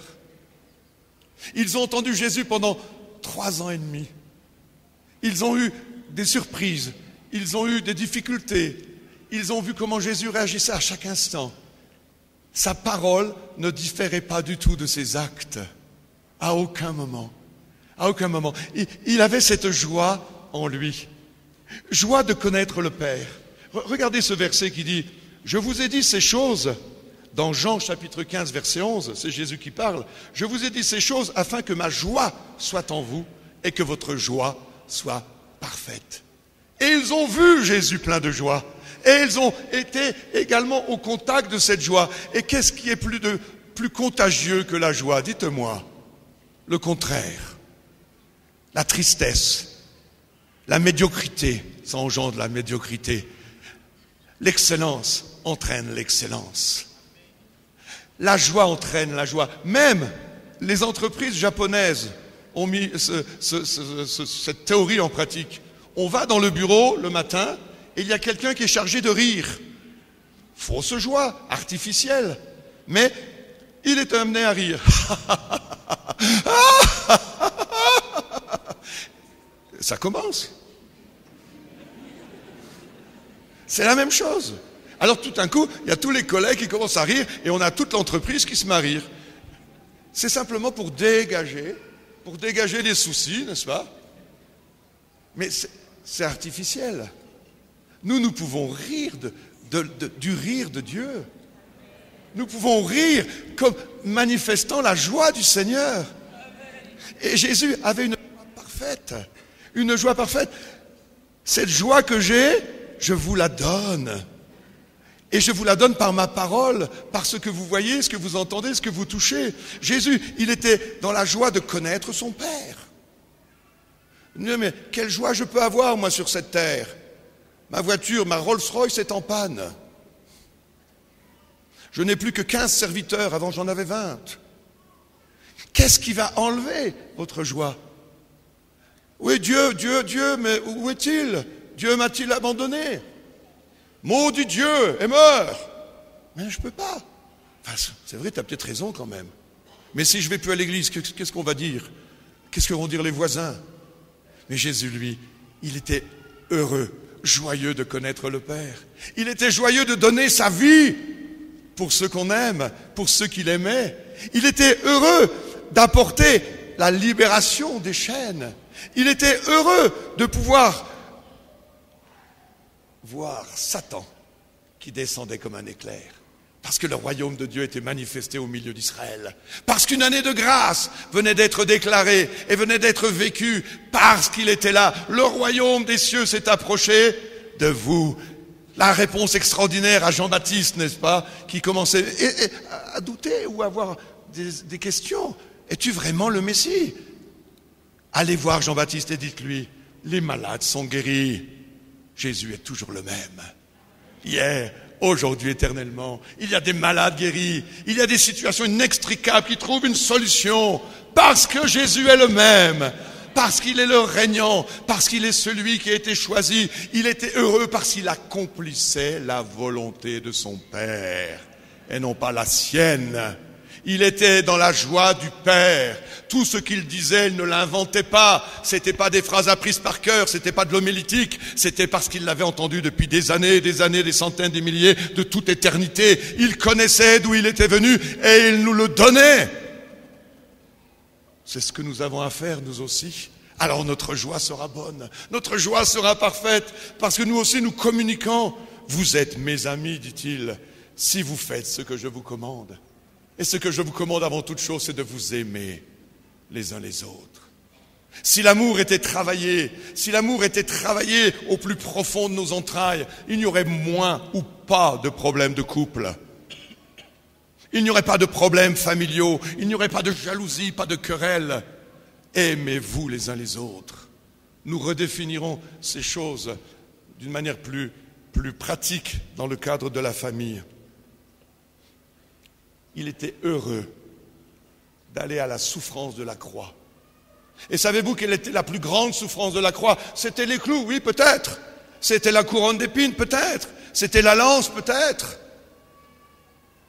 S4: Ils ont entendu Jésus pendant 3 ans et demi. Ils ont eu des surprises, ils ont eu des difficultés, ils ont vu comment Jésus réagissait à chaque instant. Sa parole ne différait pas du tout de ses actes, à aucun moment. À aucun moment. Il avait cette joie en lui. Joie de connaître le Père. Regardez ce verset qui dit « Je vous ai dit ces choses » dans Jean chapitre 15 verset 11, c'est Jésus qui parle. « Je vous ai dit ces choses afin que ma joie soit en vous et que votre joie soit parfaite. » Et ils ont vu Jésus plein de joie. Et ils ont été également au contact de cette joie. Et qu'est-ce qui est plus contagieux que la joie? Dites-moi. Le contraire. La tristesse. La médiocrité, ça engendre la médiocrité. L'excellence entraîne l'excellence. La joie entraîne la joie. Même les entreprises japonaises ont mis cette théorie en pratique. On va dans le bureau le matin et il y a quelqu'un qui est chargé de rire. Fausse joie, artificielle. Mais il est amené à rire. Ça commence. C'est la même chose. Alors tout d'un coup, il y a tous les collègues qui commencent à rire et on a toute l'entreprise qui se met à rire. C'est simplement pour dégager les soucis, n'est-ce pas? Mais c'est artificiel. Nous pouvons rire du rire de Dieu. Nous pouvons rire comme manifestant la joie du Seigneur. Et Jésus avait une joie parfaite. Une joie parfaite. Cette joie que j'ai, je vous la donne. Et je vous la donne par ma parole, par ce que vous voyez, ce que vous entendez, ce que vous touchez. Jésus, il était dans la joie de connaître son Père. Mais quelle joie je peux avoir, moi, sur cette terre? Ma voiture, ma Rolls-Royce est en panne. Je n'ai plus que 15 serviteurs, avant j'en avais 20. Qu'est-ce qui va enlever votre joie? Oui, Dieu, mais où est-il? Dieu m'a-t-il abandonné? Maudit Dieu et meurt. Mais je ne peux pas. Enfin, c'est vrai, tu as peut-être raison quand même. Mais si je ne vais plus à l'église, qu'est-ce qu'on va dire? Qu'est-ce que vont dire les voisins? Mais Jésus, lui, il était heureux, joyeux de connaître le Père. Il était joyeux de donner sa vie pour ceux qu'on aime, pour ceux qu'il aimait. Il était heureux d'apporter la libération des chaînes. Il était heureux de pouvoir voir Satan qui descendait comme un éclair. Parce que le royaume de Dieu était manifesté au milieu d'Israël. Parce qu'une année de grâce venait d'être déclarée et venait d'être vécue parce qu'il était là. Le royaume des cieux s'est approché de vous. La réponse extraordinaire à Jean-Baptiste, n'est-ce pas, qui commençait à douter ou à avoir des questions. Es-tu vraiment le Messie? Allez voir Jean-Baptiste et dites-lui, les malades sont guéris. Jésus est toujours le même. Hier, aujourd'hui, éternellement. Il y a des malades guéris. Il y a des situations inextricables qui trouvent une solution. Parce que Jésus est le même. Parce qu'il est le régnant. Parce qu'il est celui qui a été choisi. Il était heureux parce qu'il accomplissait la volonté de son Père. Et non pas la sienne. Il était dans la joie du Père. Tout ce qu'il disait, il ne l'inventait pas. C'était pas des phrases apprises par cœur, c'était pas de l'homilétique. C'était parce qu'il l'avait entendu depuis des années, des centaines, des milliers, de toute éternité. Il connaissait d'où il était venu et il nous le donnait. C'est ce que nous avons à faire, nous aussi. Alors notre joie sera bonne, notre joie sera parfaite, parce que nous aussi nous communiquons. Vous êtes mes amis, dit-il, si vous faites ce que je vous commande. Et ce que je vous commande avant toute chose, c'est de vous aimer les uns les autres. Si l'amour était travaillé au plus profond de nos entrailles, il n'y aurait moins ou pas de problèmes de couple. Il n'y aurait pas de problèmes familiaux, il n'y aurait pas de jalousie, pas de querelle. Aimez-vous les uns les autres. Nous redéfinirons ces choses d'une manière plus pratique dans le cadre de la famille. Il était heureux d'aller à la souffrance de la croix. Et savez-vous quelle était la plus grande souffrance de la croix? C'était les clous, oui, peut-être. C'était la couronne d'épines, peut-être. C'était la lance, peut-être.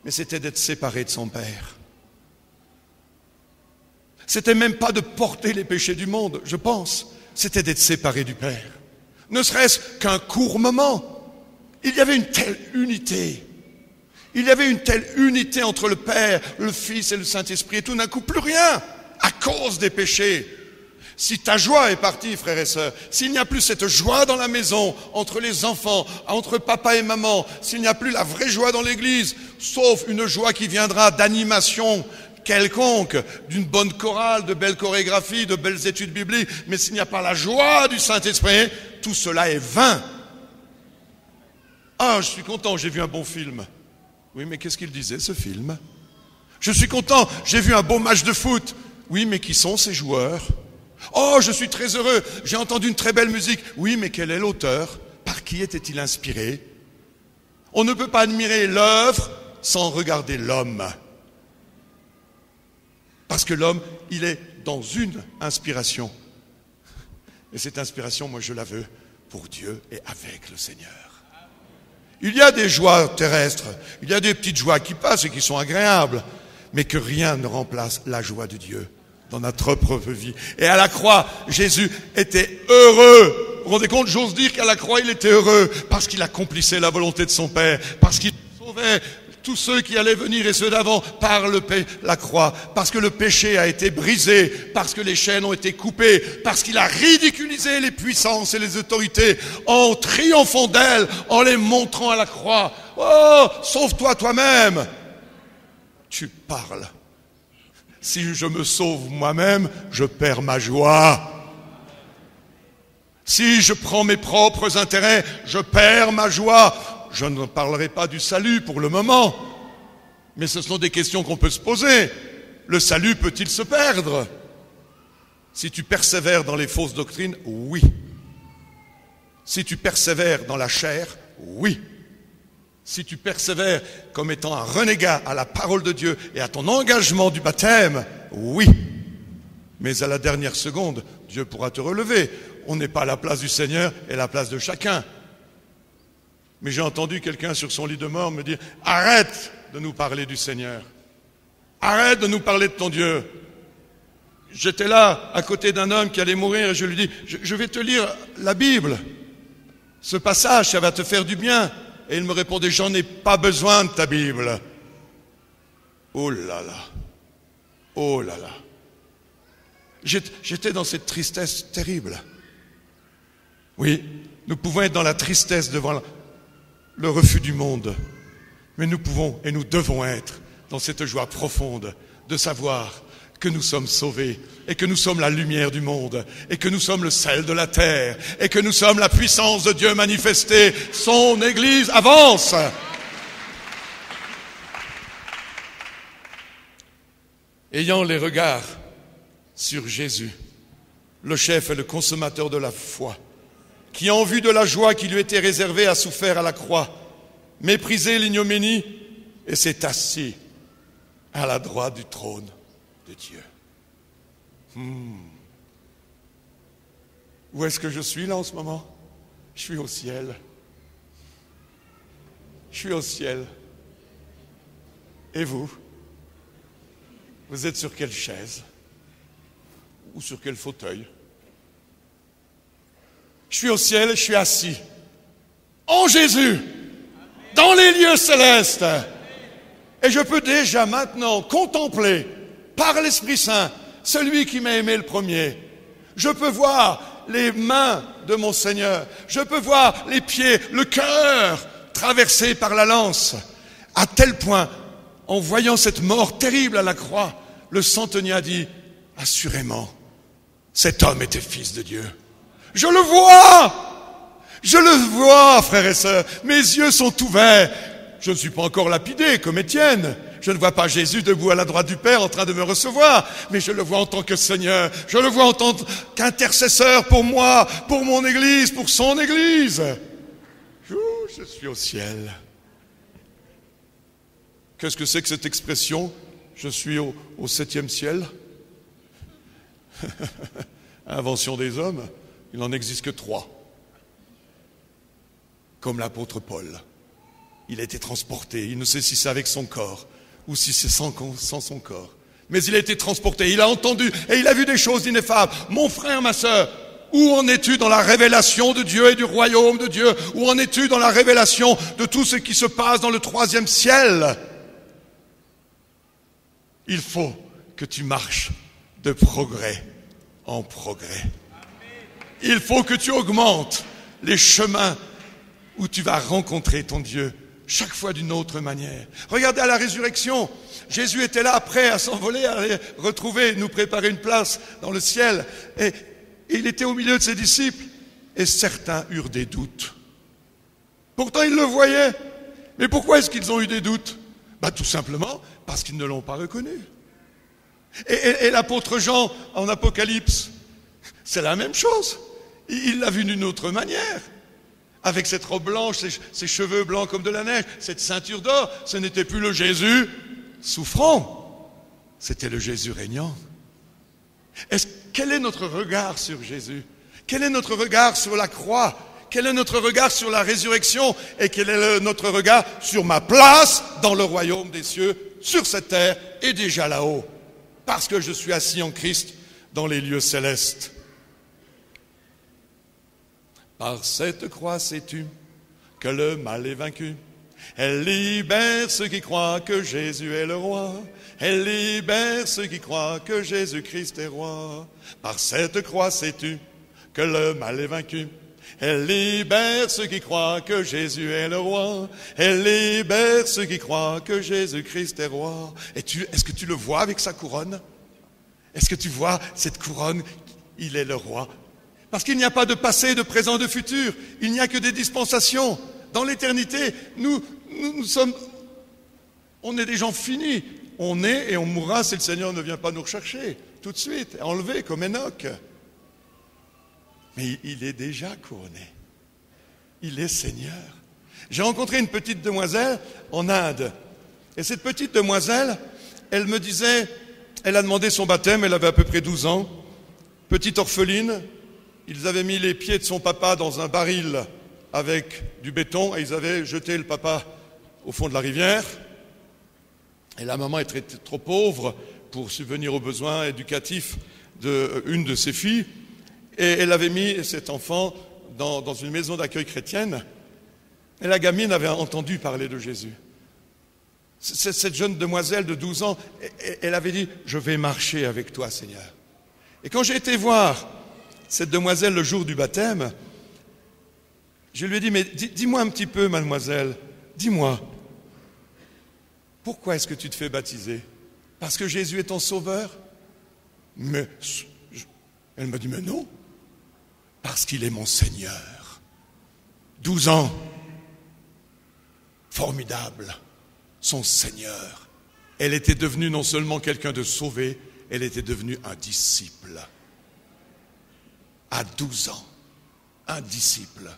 S4: Mais c'était d'être séparé de son Père. C'était même pas de porter les péchés du monde, je pense. C'était d'être séparé du Père. Ne serait-ce qu'un court moment. Il y avait une telle unité. Il y avait une telle unité entre le Père, le Fils et le Saint-Esprit. Et tout d'un coup, plus rien, à cause des péchés. Si ta joie est partie, frères et sœurs, s'il n'y a plus cette joie dans la maison, entre les enfants, entre papa et maman, s'il n'y a plus la vraie joie dans l'église, sauf une joie qui viendra d'animation quelconque, d'une bonne chorale, de belles chorégraphies, de belles études bibliques, mais s'il n'y a pas la joie du Saint-Esprit, tout cela est vain. Ah, je suis content, j'ai vu un bon film. Oui, mais qu'est-ce qu'il disait, ce film? Je suis content, j'ai vu un beau match de foot. Oui, mais qui sont ces joueurs? Oh, je suis très heureux, j'ai entendu une très belle musique. Oui, mais quel est l'auteur? Par qui était-il inspiré? On ne peut pas admirer l'œuvre sans regarder l'homme. Parce que l'homme, il est dans une inspiration. Et cette inspiration, moi je la veux pour Dieu et avec le Seigneur. Il y a des joies terrestres, il y a des petites joies qui passent et qui sont agréables, mais que rien ne remplace la joie de Dieu dans notre propre vie. Et à la croix, Jésus était heureux. Vous vous rendez compte, j'ose dire qu'à la croix, il était heureux parce qu'il accomplissait la volonté de son Père, parce qu'il sauvait tous ceux qui allaient venir et ceux d'avant par la croix, parce que le péché a été brisé, parce que les chaînes ont été coupées, parce qu'il a ridiculisé les puissances et les autorités en triomphant d'elles, en les montrant à la croix. Oh, sauve-toi toi-même. Tu parles. Si je me sauve moi-même, je perds ma joie. Si je prends mes propres intérêts, je perds ma joie. Je ne parlerai pas du salut pour le moment, mais ce sont des questions qu'on peut se poser. Le salut peut-il se perdre? Si tu persévères dans les fausses doctrines, oui. Si tu persévères dans la chair, oui. Si tu persévères comme étant un renégat à la parole de Dieu et à ton engagement du baptême, oui. Mais à la dernière seconde, Dieu pourra te relever. On n'est pas à la place du Seigneur et à la place de chacun. Mais j'ai entendu quelqu'un sur son lit de mort me dire « Arrête de nous parler du Seigneur. Arrête de nous parler de ton Dieu. » J'étais là, à côté d'un homme qui allait mourir, et je lui dis « Je vais te lire la Bible. Ce passage, ça va te faire du bien. » Et il me répondait « J'en ai pas besoin de ta Bible. » Oh là là. Oh là là. J'étais dans cette tristesse terrible. Oui, nous pouvons être dans la tristesse devant le refus du monde, mais nous pouvons et nous devons être dans cette joie profonde de savoir que nous sommes sauvés et que nous sommes la lumière du monde et que nous sommes le sel de la terre et que nous sommes la puissance de Dieu manifestée. Son Église avance. Ayant les regards sur Jésus, le chef et le consommateur de la foi, qui en vue de la joie qui lui était réservée a souffert à la croix, méprisé l'ignominie et s'est assis à la droite du trône de Dieu. Où est-ce que je suis là en ce moment? Je suis au ciel. Je suis au ciel. Et vous? Vous êtes sur quelle chaise? Ou sur quel fauteuil? Je suis au ciel, je suis assis en Jésus, dans les lieux célestes. Et je peux déjà maintenant contempler par l'Esprit Saint celui qui m'a aimé le premier. Je peux voir les mains de mon Seigneur. Je peux voir les pieds, le cœur traversé par la lance. À tel point, en voyant cette mort terrible à la croix, le centenier a dit, assurément, cet homme était fils de Dieu. Je le vois, frères et sœurs. Mes yeux sont ouverts. Je ne suis pas encore lapidé comme Étienne. Je ne vois pas Jésus debout à la droite du Père en train de me recevoir, mais je le vois en tant que Seigneur. Je le vois en tant qu'intercesseur pour moi, pour mon Église, pour son Église. Je suis au ciel. Qu'est-ce que c'est que cette expression? Je suis au 7e ciel. Invention des hommes, il n'en existe que 3. Comme l'apôtre Paul. Il a été transporté, il ne sait si c'est avec son corps ou si c'est sans son corps. Mais il a été transporté, il a entendu et il a vu des choses ineffables. Mon frère, ma sœur, où en es-tu dans la révélation de Dieu et du royaume de Dieu? Où en es-tu dans la révélation de tout ce qui se passe dans le 3e ciel? Il faut que tu marches de progrès en progrès. Il faut que tu augmentes les chemins où tu vas rencontrer ton Dieu, chaque fois d'une autre manière. Regardez à la résurrection, Jésus était là, prêt à s'envoler, à aller retrouver, nous préparer une place dans le ciel. Et il était au milieu de ses disciples, et certains eurent des doutes. Pourtant, ils le voyaient. Mais pourquoi est-ce qu'ils ont eu des doutes? Tout simplement parce qu'ils ne l'ont pas reconnu. Et l'apôtre Jean, en Apocalypse, c'est la même chose. Il l'a vu d'une autre manière. Avec cette robe blanche, ses cheveux blancs comme de la neige, cette ceinture d'or, ce n'était plus le Jésus souffrant, c'était le Jésus régnant. Quel est notre regard sur Jésus? Quel est notre regard sur la croix? Quel est notre regard sur la résurrection? Et quel est notre regard sur ma place dans le royaume des cieux, sur cette terre et déjà là-haut? Parce que je suis assis en Christ dans les lieux célestes. Par cette croix sais-tu que le mal est vaincu. Elle libère ceux qui croient que Jésus est le roi. Elle libère ceux qui croient que Jésus-Christ est roi. Par cette croix sais-tu que le mal est vaincu. Elle libère ceux qui croient que Jésus est le roi. Elle libère ceux qui croient que Jésus-Christ est roi. Est-ce que tu le vois avec sa couronne? Est-ce que tu vois cette couronne? Il est le roi. Parce qu'il n'y a pas de passé, de présent, de futur. Il n'y a que des dispensations. Dans l'éternité, nous sommes... On est des gens finis. On est et on mourra si le Seigneur ne vient pas nous rechercher. Tout de suite, enlevé comme Enoch. Mais il est déjà couronné. Il est Seigneur. J'ai rencontré une petite demoiselle en Inde. Et cette petite demoiselle, elle me disait, elle a demandé son baptême, elle avait à peu près 12 ans. Petite orpheline, ils avaient mis les pieds de son papa dans un baril avec du béton et ils avaient jeté le papa au fond de la rivière. Et la maman était trop pauvre pour subvenir aux besoins éducatifs d'une de ses filles. Et elle avait mis cet enfant dans une maison d'accueil chrétienne. Et la gamine avait entendu parler de Jésus. Cette jeune demoiselle de 12 ans, elle avait dit « Je vais marcher avec toi, Seigneur ». Et quand j'ai été voir cette demoiselle le jour du baptême, je lui ai dit « Mais dis-moi un petit peu, mademoiselle, dis-moi, pourquoi est-ce que tu te fais baptiser? Parce que Jésus est ton sauveur ?» Mais elle m'a dit « Mais non, parce qu'il est mon Seigneur. » 12 ans, formidable, son Seigneur. Elle était devenue non seulement quelqu'un de sauvé, elle était devenue un disciple. À 12 ans, un disciple.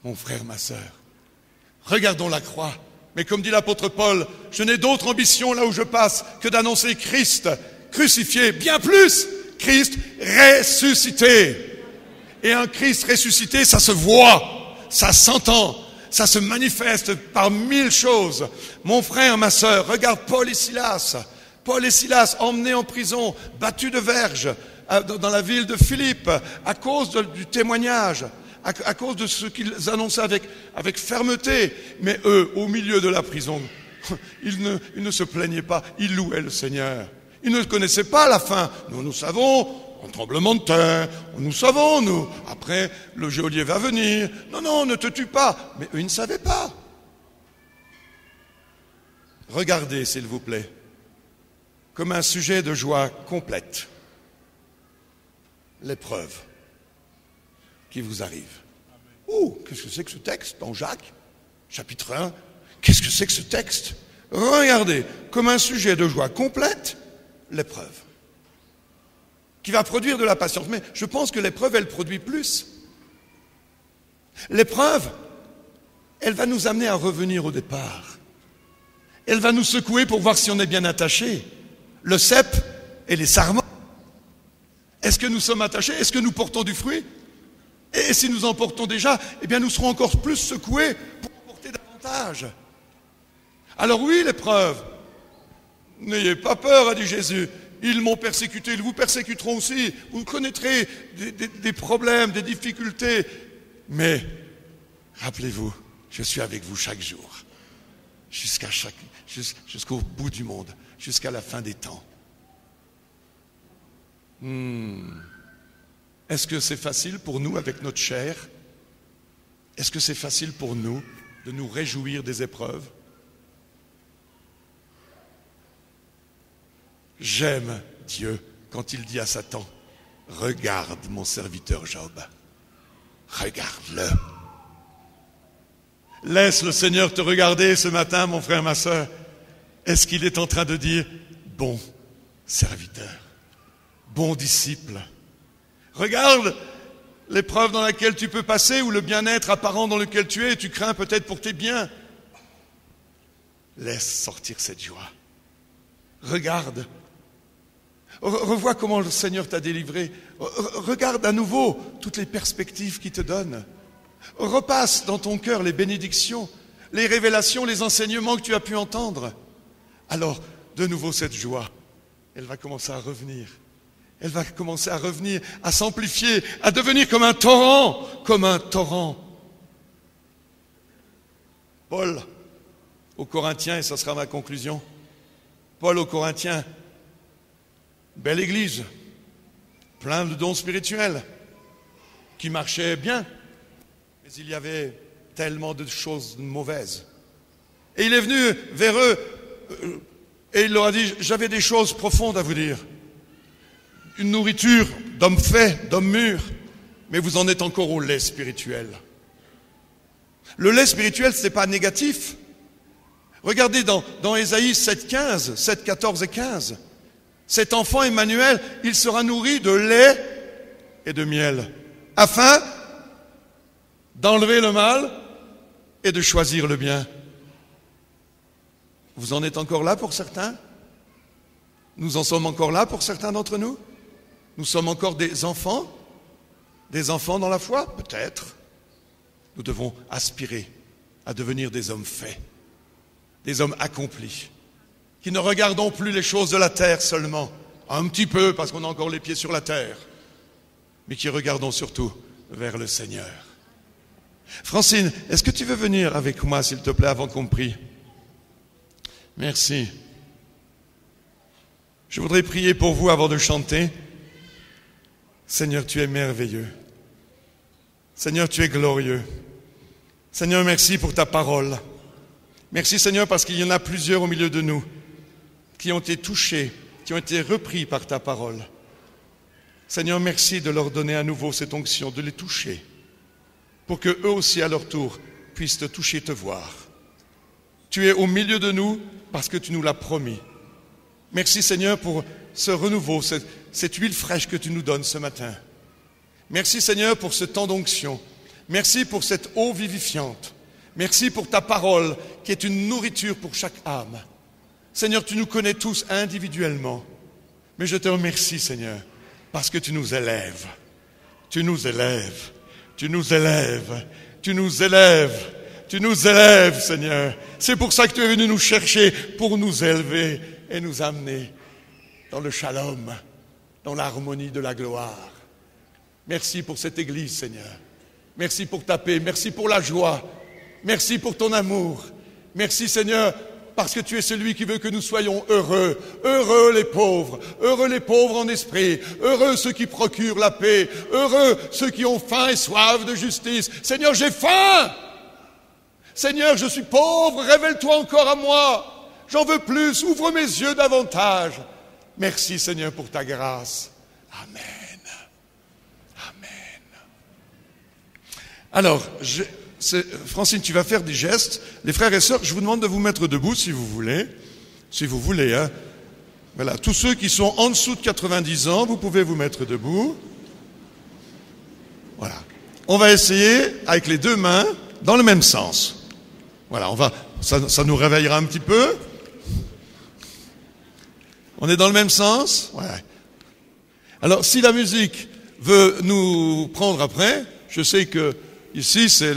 S4: Mon frère, ma sœur, regardons la croix. Mais comme dit l'apôtre Paul, je n'ai d'autre ambition là où je passe que d'annoncer Christ crucifié, bien plus, Christ ressuscité. Et un Christ ressuscité, ça se voit, ça s'entend, ça se manifeste par 1000 choses. Mon frère, ma sœur, regarde Paul et Silas. Paul et Silas emmenés en prison, battus de verges dans la ville de Philippe à cause du témoignage, à cause de ce qu'ils annonçaient avec fermeté. Mais eux, au milieu de la prison, ils ne se plaignaient pas, ils louaient le Seigneur. Ils ne connaissaient pas la fin. Nous savons, un tremblement de terre, nous savons, nous, après le geôlier va venir. Non, ne te tue pas. Mais eux, ils ne savaient pas. Regardez, s'il vous plaît, comme un sujet de joie complète, l'épreuve qui vous arrive. Oh, qu'est-ce que c'est que ce texte dans Jacques, chapitre 1? Qu'est-ce que c'est que ce texte? Regardez, comme un sujet de joie complète, l'épreuve, qui va produire de la patience. Mais je pense que l'épreuve, elle produit plus. L'épreuve, elle va nous amener à revenir au départ. Elle va nous secouer pour voir si on est bien attaché. Le cep et les sarments. Est-ce que nous sommes attachés? Est-ce que nous portons du fruit? Et si nous en portons déjà, eh bien nous serons encore plus secoués pour en porter davantage. Alors oui, l'épreuve. N'ayez pas peur, a dit Jésus. Ils m'ont persécuté, ils vous persécuteront aussi. Vous connaîtrez des problèmes, des difficultés. Mais, rappelez-vous, je suis avec vous chaque jour. Jusqu'au bout du monde, jusqu'à la fin des temps. Est-ce que c'est facile pour nous avec notre chair? Est-ce que c'est facile pour nous de nous réjouir des épreuves? J'aime Dieu quand il dit à Satan, regarde mon serviteur Job, regarde-le. Laisse le Seigneur te regarder ce matin, mon frère, ma sœur. Est-ce qu'il est en train de dire, bon serviteur, bon disciple, regarde l'épreuve dans laquelle tu peux passer ou le bien-être apparent dans lequel tu es, tu crains peut-être pour tes biens. Laisse sortir cette joie. Regarde. Revois comment le Seigneur t'a délivré. Regarde à nouveau toutes les perspectives qu'il te donne. Repasse dans ton cœur les bénédictions, les révélations, les enseignements que tu as pu entendre. Alors, de nouveau, cette joie, elle va commencer à revenir. Elle va commencer à revenir, à s'amplifier, à devenir comme un torrent, comme un torrent. Paul aux Corinthiens, et ça sera ma conclusion. Paul aux Corinthiens, belle église, plein de dons spirituels, qui marchait bien, mais il y avait tellement de choses mauvaises. Et il est venu vers eux et il leur a dit, j'avais des choses profondes à vous dire. Une nourriture d'hommes faits, d'hommes mûrs, mais vous en êtes encore au lait spirituel. Le lait spirituel, ce n'est pas négatif. Regardez dans Ésaïe 7, 14 et 15. Cet enfant Emmanuel, il sera nourri de lait et de miel, afin d'enlever le mal et de choisir le bien. Vous en êtes encore là pour certains? Nous en sommes encore là pour certains d'entre nous? Nous sommes encore des enfants dans la foi? Peut-être. Nous devons aspirer à devenir des hommes faits, des hommes accomplis, qui ne regardons plus les choses de la terre seulement, un petit peu parce qu'on a encore les pieds sur la terre, mais qui regardons surtout vers le Seigneur. Francine, est-ce que tu veux venir avec moi, s'il te plaît, avant qu'on prie? Merci. Je voudrais prier pour vous avant de chanter. Seigneur, tu es merveilleux. Seigneur, tu es glorieux. Seigneur, merci pour ta parole. Merci, Seigneur, parce qu'il y en a plusieurs au milieu de nous qui ont été touchés, qui ont été repris par ta parole. Seigneur, merci de leur donner à nouveau cette onction, de les toucher, pour que eux aussi, à leur tour, puissent te toucher, te voir. Tu es au milieu de nous parce que tu nous l'as promis. Merci, Seigneur, pour ce renouveau, cette huile fraîche que tu nous donnes ce matin. Merci, Seigneur, pour ce temps d'onction. Merci pour cette eau vivifiante. Merci pour ta parole qui est une nourriture pour chaque âme. Seigneur, tu nous connais tous individuellement. Mais je te remercie, Seigneur, parce que tu nous élèves. Tu nous élèves. Tu nous élèves. Tu nous élèves. Tu nous élèves, Seigneur. C'est pour ça que tu es venu nous chercher, pour nous élever et nous amener dans le shalom, dans l'harmonie de la gloire. Merci pour cette église, Seigneur. Merci pour ta paix. Merci pour la joie. Merci pour ton amour. Merci, Seigneur, parce que tu es celui qui veut que nous soyons heureux. Heureux les pauvres en esprit. Heureux ceux qui procurent la paix. Heureux ceux qui ont faim et soif de justice. Seigneur, j'ai faim. Seigneur, je suis pauvre. Révèle-toi encore à moi. J'en veux plus. Ouvre mes yeux davantage. Merci, Seigneur, pour ta grâce. Amen. Amen. Alors, Francine, tu vas faire des gestes. Les frères et sœurs, je vous demande de vous mettre debout si vous voulez. Si vous voulez, hein. Voilà, tous ceux qui sont en dessous de 90 ans, vous pouvez vous mettre debout. Voilà. On va essayer avec les deux mains dans le même sens. Voilà, ça nous réveillera un petit peu. On est dans le même sens? Ouais. Alors, si la musique veut nous prendre après, je sais que ici, c'est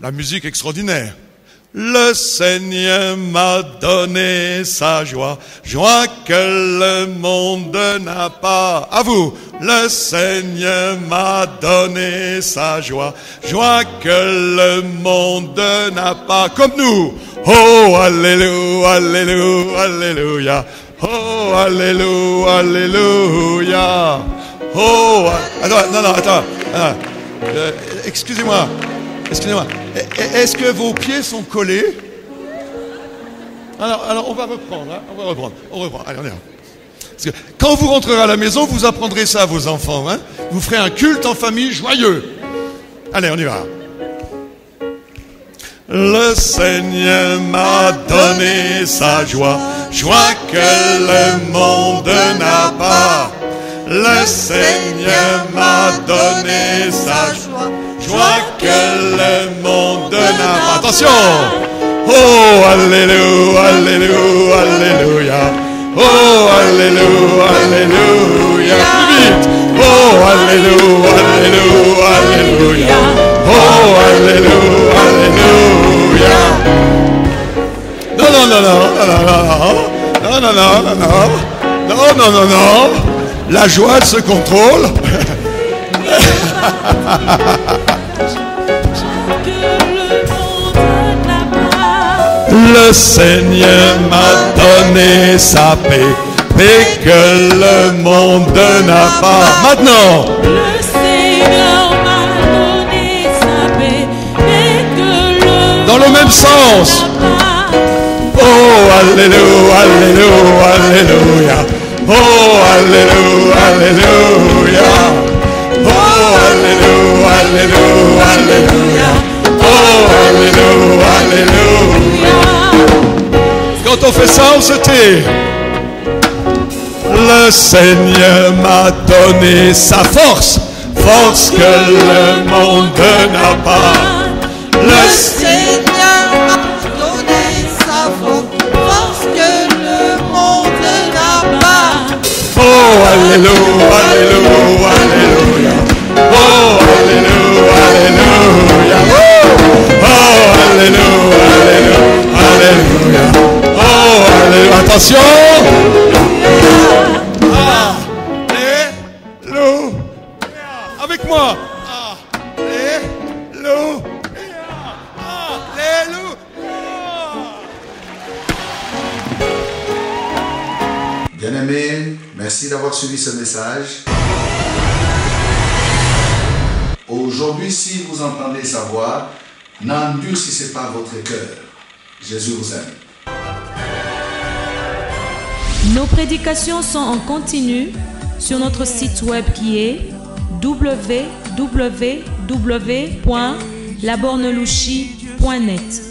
S4: la musique extraordinaire. Le Seigneur m'a donné sa joie, joie que le monde n'a pas. À vous. Le Seigneur m'a donné sa joie, joie que le monde n'a pas. Comme nous. Oh, alléluia, alléluia, alléluia. Oh, alléluia, alléluia. Oh, attends. Excusez-moi. Est-ce que vos pieds sont collés? Alors, on va reprendre. On reprend. Allez, on est là. Parce que quand vous rentrerez à la maison, vous apprendrez ça à vos enfants. Hein? Vous ferez un culte en famille joyeux. Allez, on y va. Le Seigneur m'a donné sa joie, joie que le monde n'a pas. Le Seigneur m'a donné sa joie, joie que le monde n'a pas. Attention! Oh, alléluia, alléluia, alléluia. Oh, alléluia, alléluia. Plus vite! Oh, alléluia, alléluia, alléluia. Oh, alléluia, alléluia. Non. La joie, elle se contrôle.
S5: Que le monde
S4: Le Seigneur m'a donné sa paix, paix que le monde n'a pas. Maintenant.
S5: Le Seigneur m'a donné sa paix, paix que le
S4: Dans le même sens. Oh, alléluia, alléluia, alléluia. Oh, alléluia, alléluia. Oh, alléluia, alléluia, alléluia. Oh, alléluia, alléluia. Quand on fait ça, on se tait. Le Seigneur m'a donné sa force, force que le monde n'a pas.
S6: Le Seigneur m'a donné sa force que le monde n'a pas.
S4: Oh, alléluia, alléluia, alléluia. Oh, alléluia, alléluia. Oh, alléluia, alléluia, alléluia. Oh, alléluia. Attention. Alléluia. Avec moi. Alléluia. Alléluia.
S2: Bien-aimés, merci d'avoir suivi ce message. Aujourd'hui, si vous entendez sa voix, n'endurcissez pas votre cœur. Jésus vous aime.
S5: Nos prédications sont en continu sur notre site web qui est www.labornelouchi.net.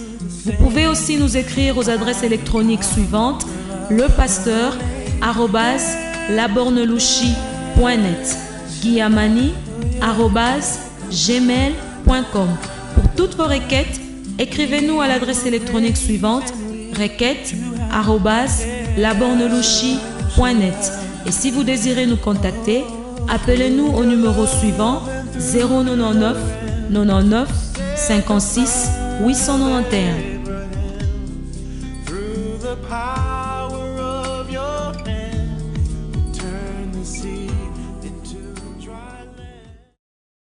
S5: Vous pouvez aussi nous écrire aux adresses électroniques suivantes: lepasteur@labornelouchi.net, guillamani@gmail.com. Pour toutes vos requêtes, écrivez-nous à l'adresse électronique suivante: requêtes@labornelouchi.net. Et si vous désirez nous contacter, appelez-nous au numéro suivant: 099 99 56 891.
S3: Through the power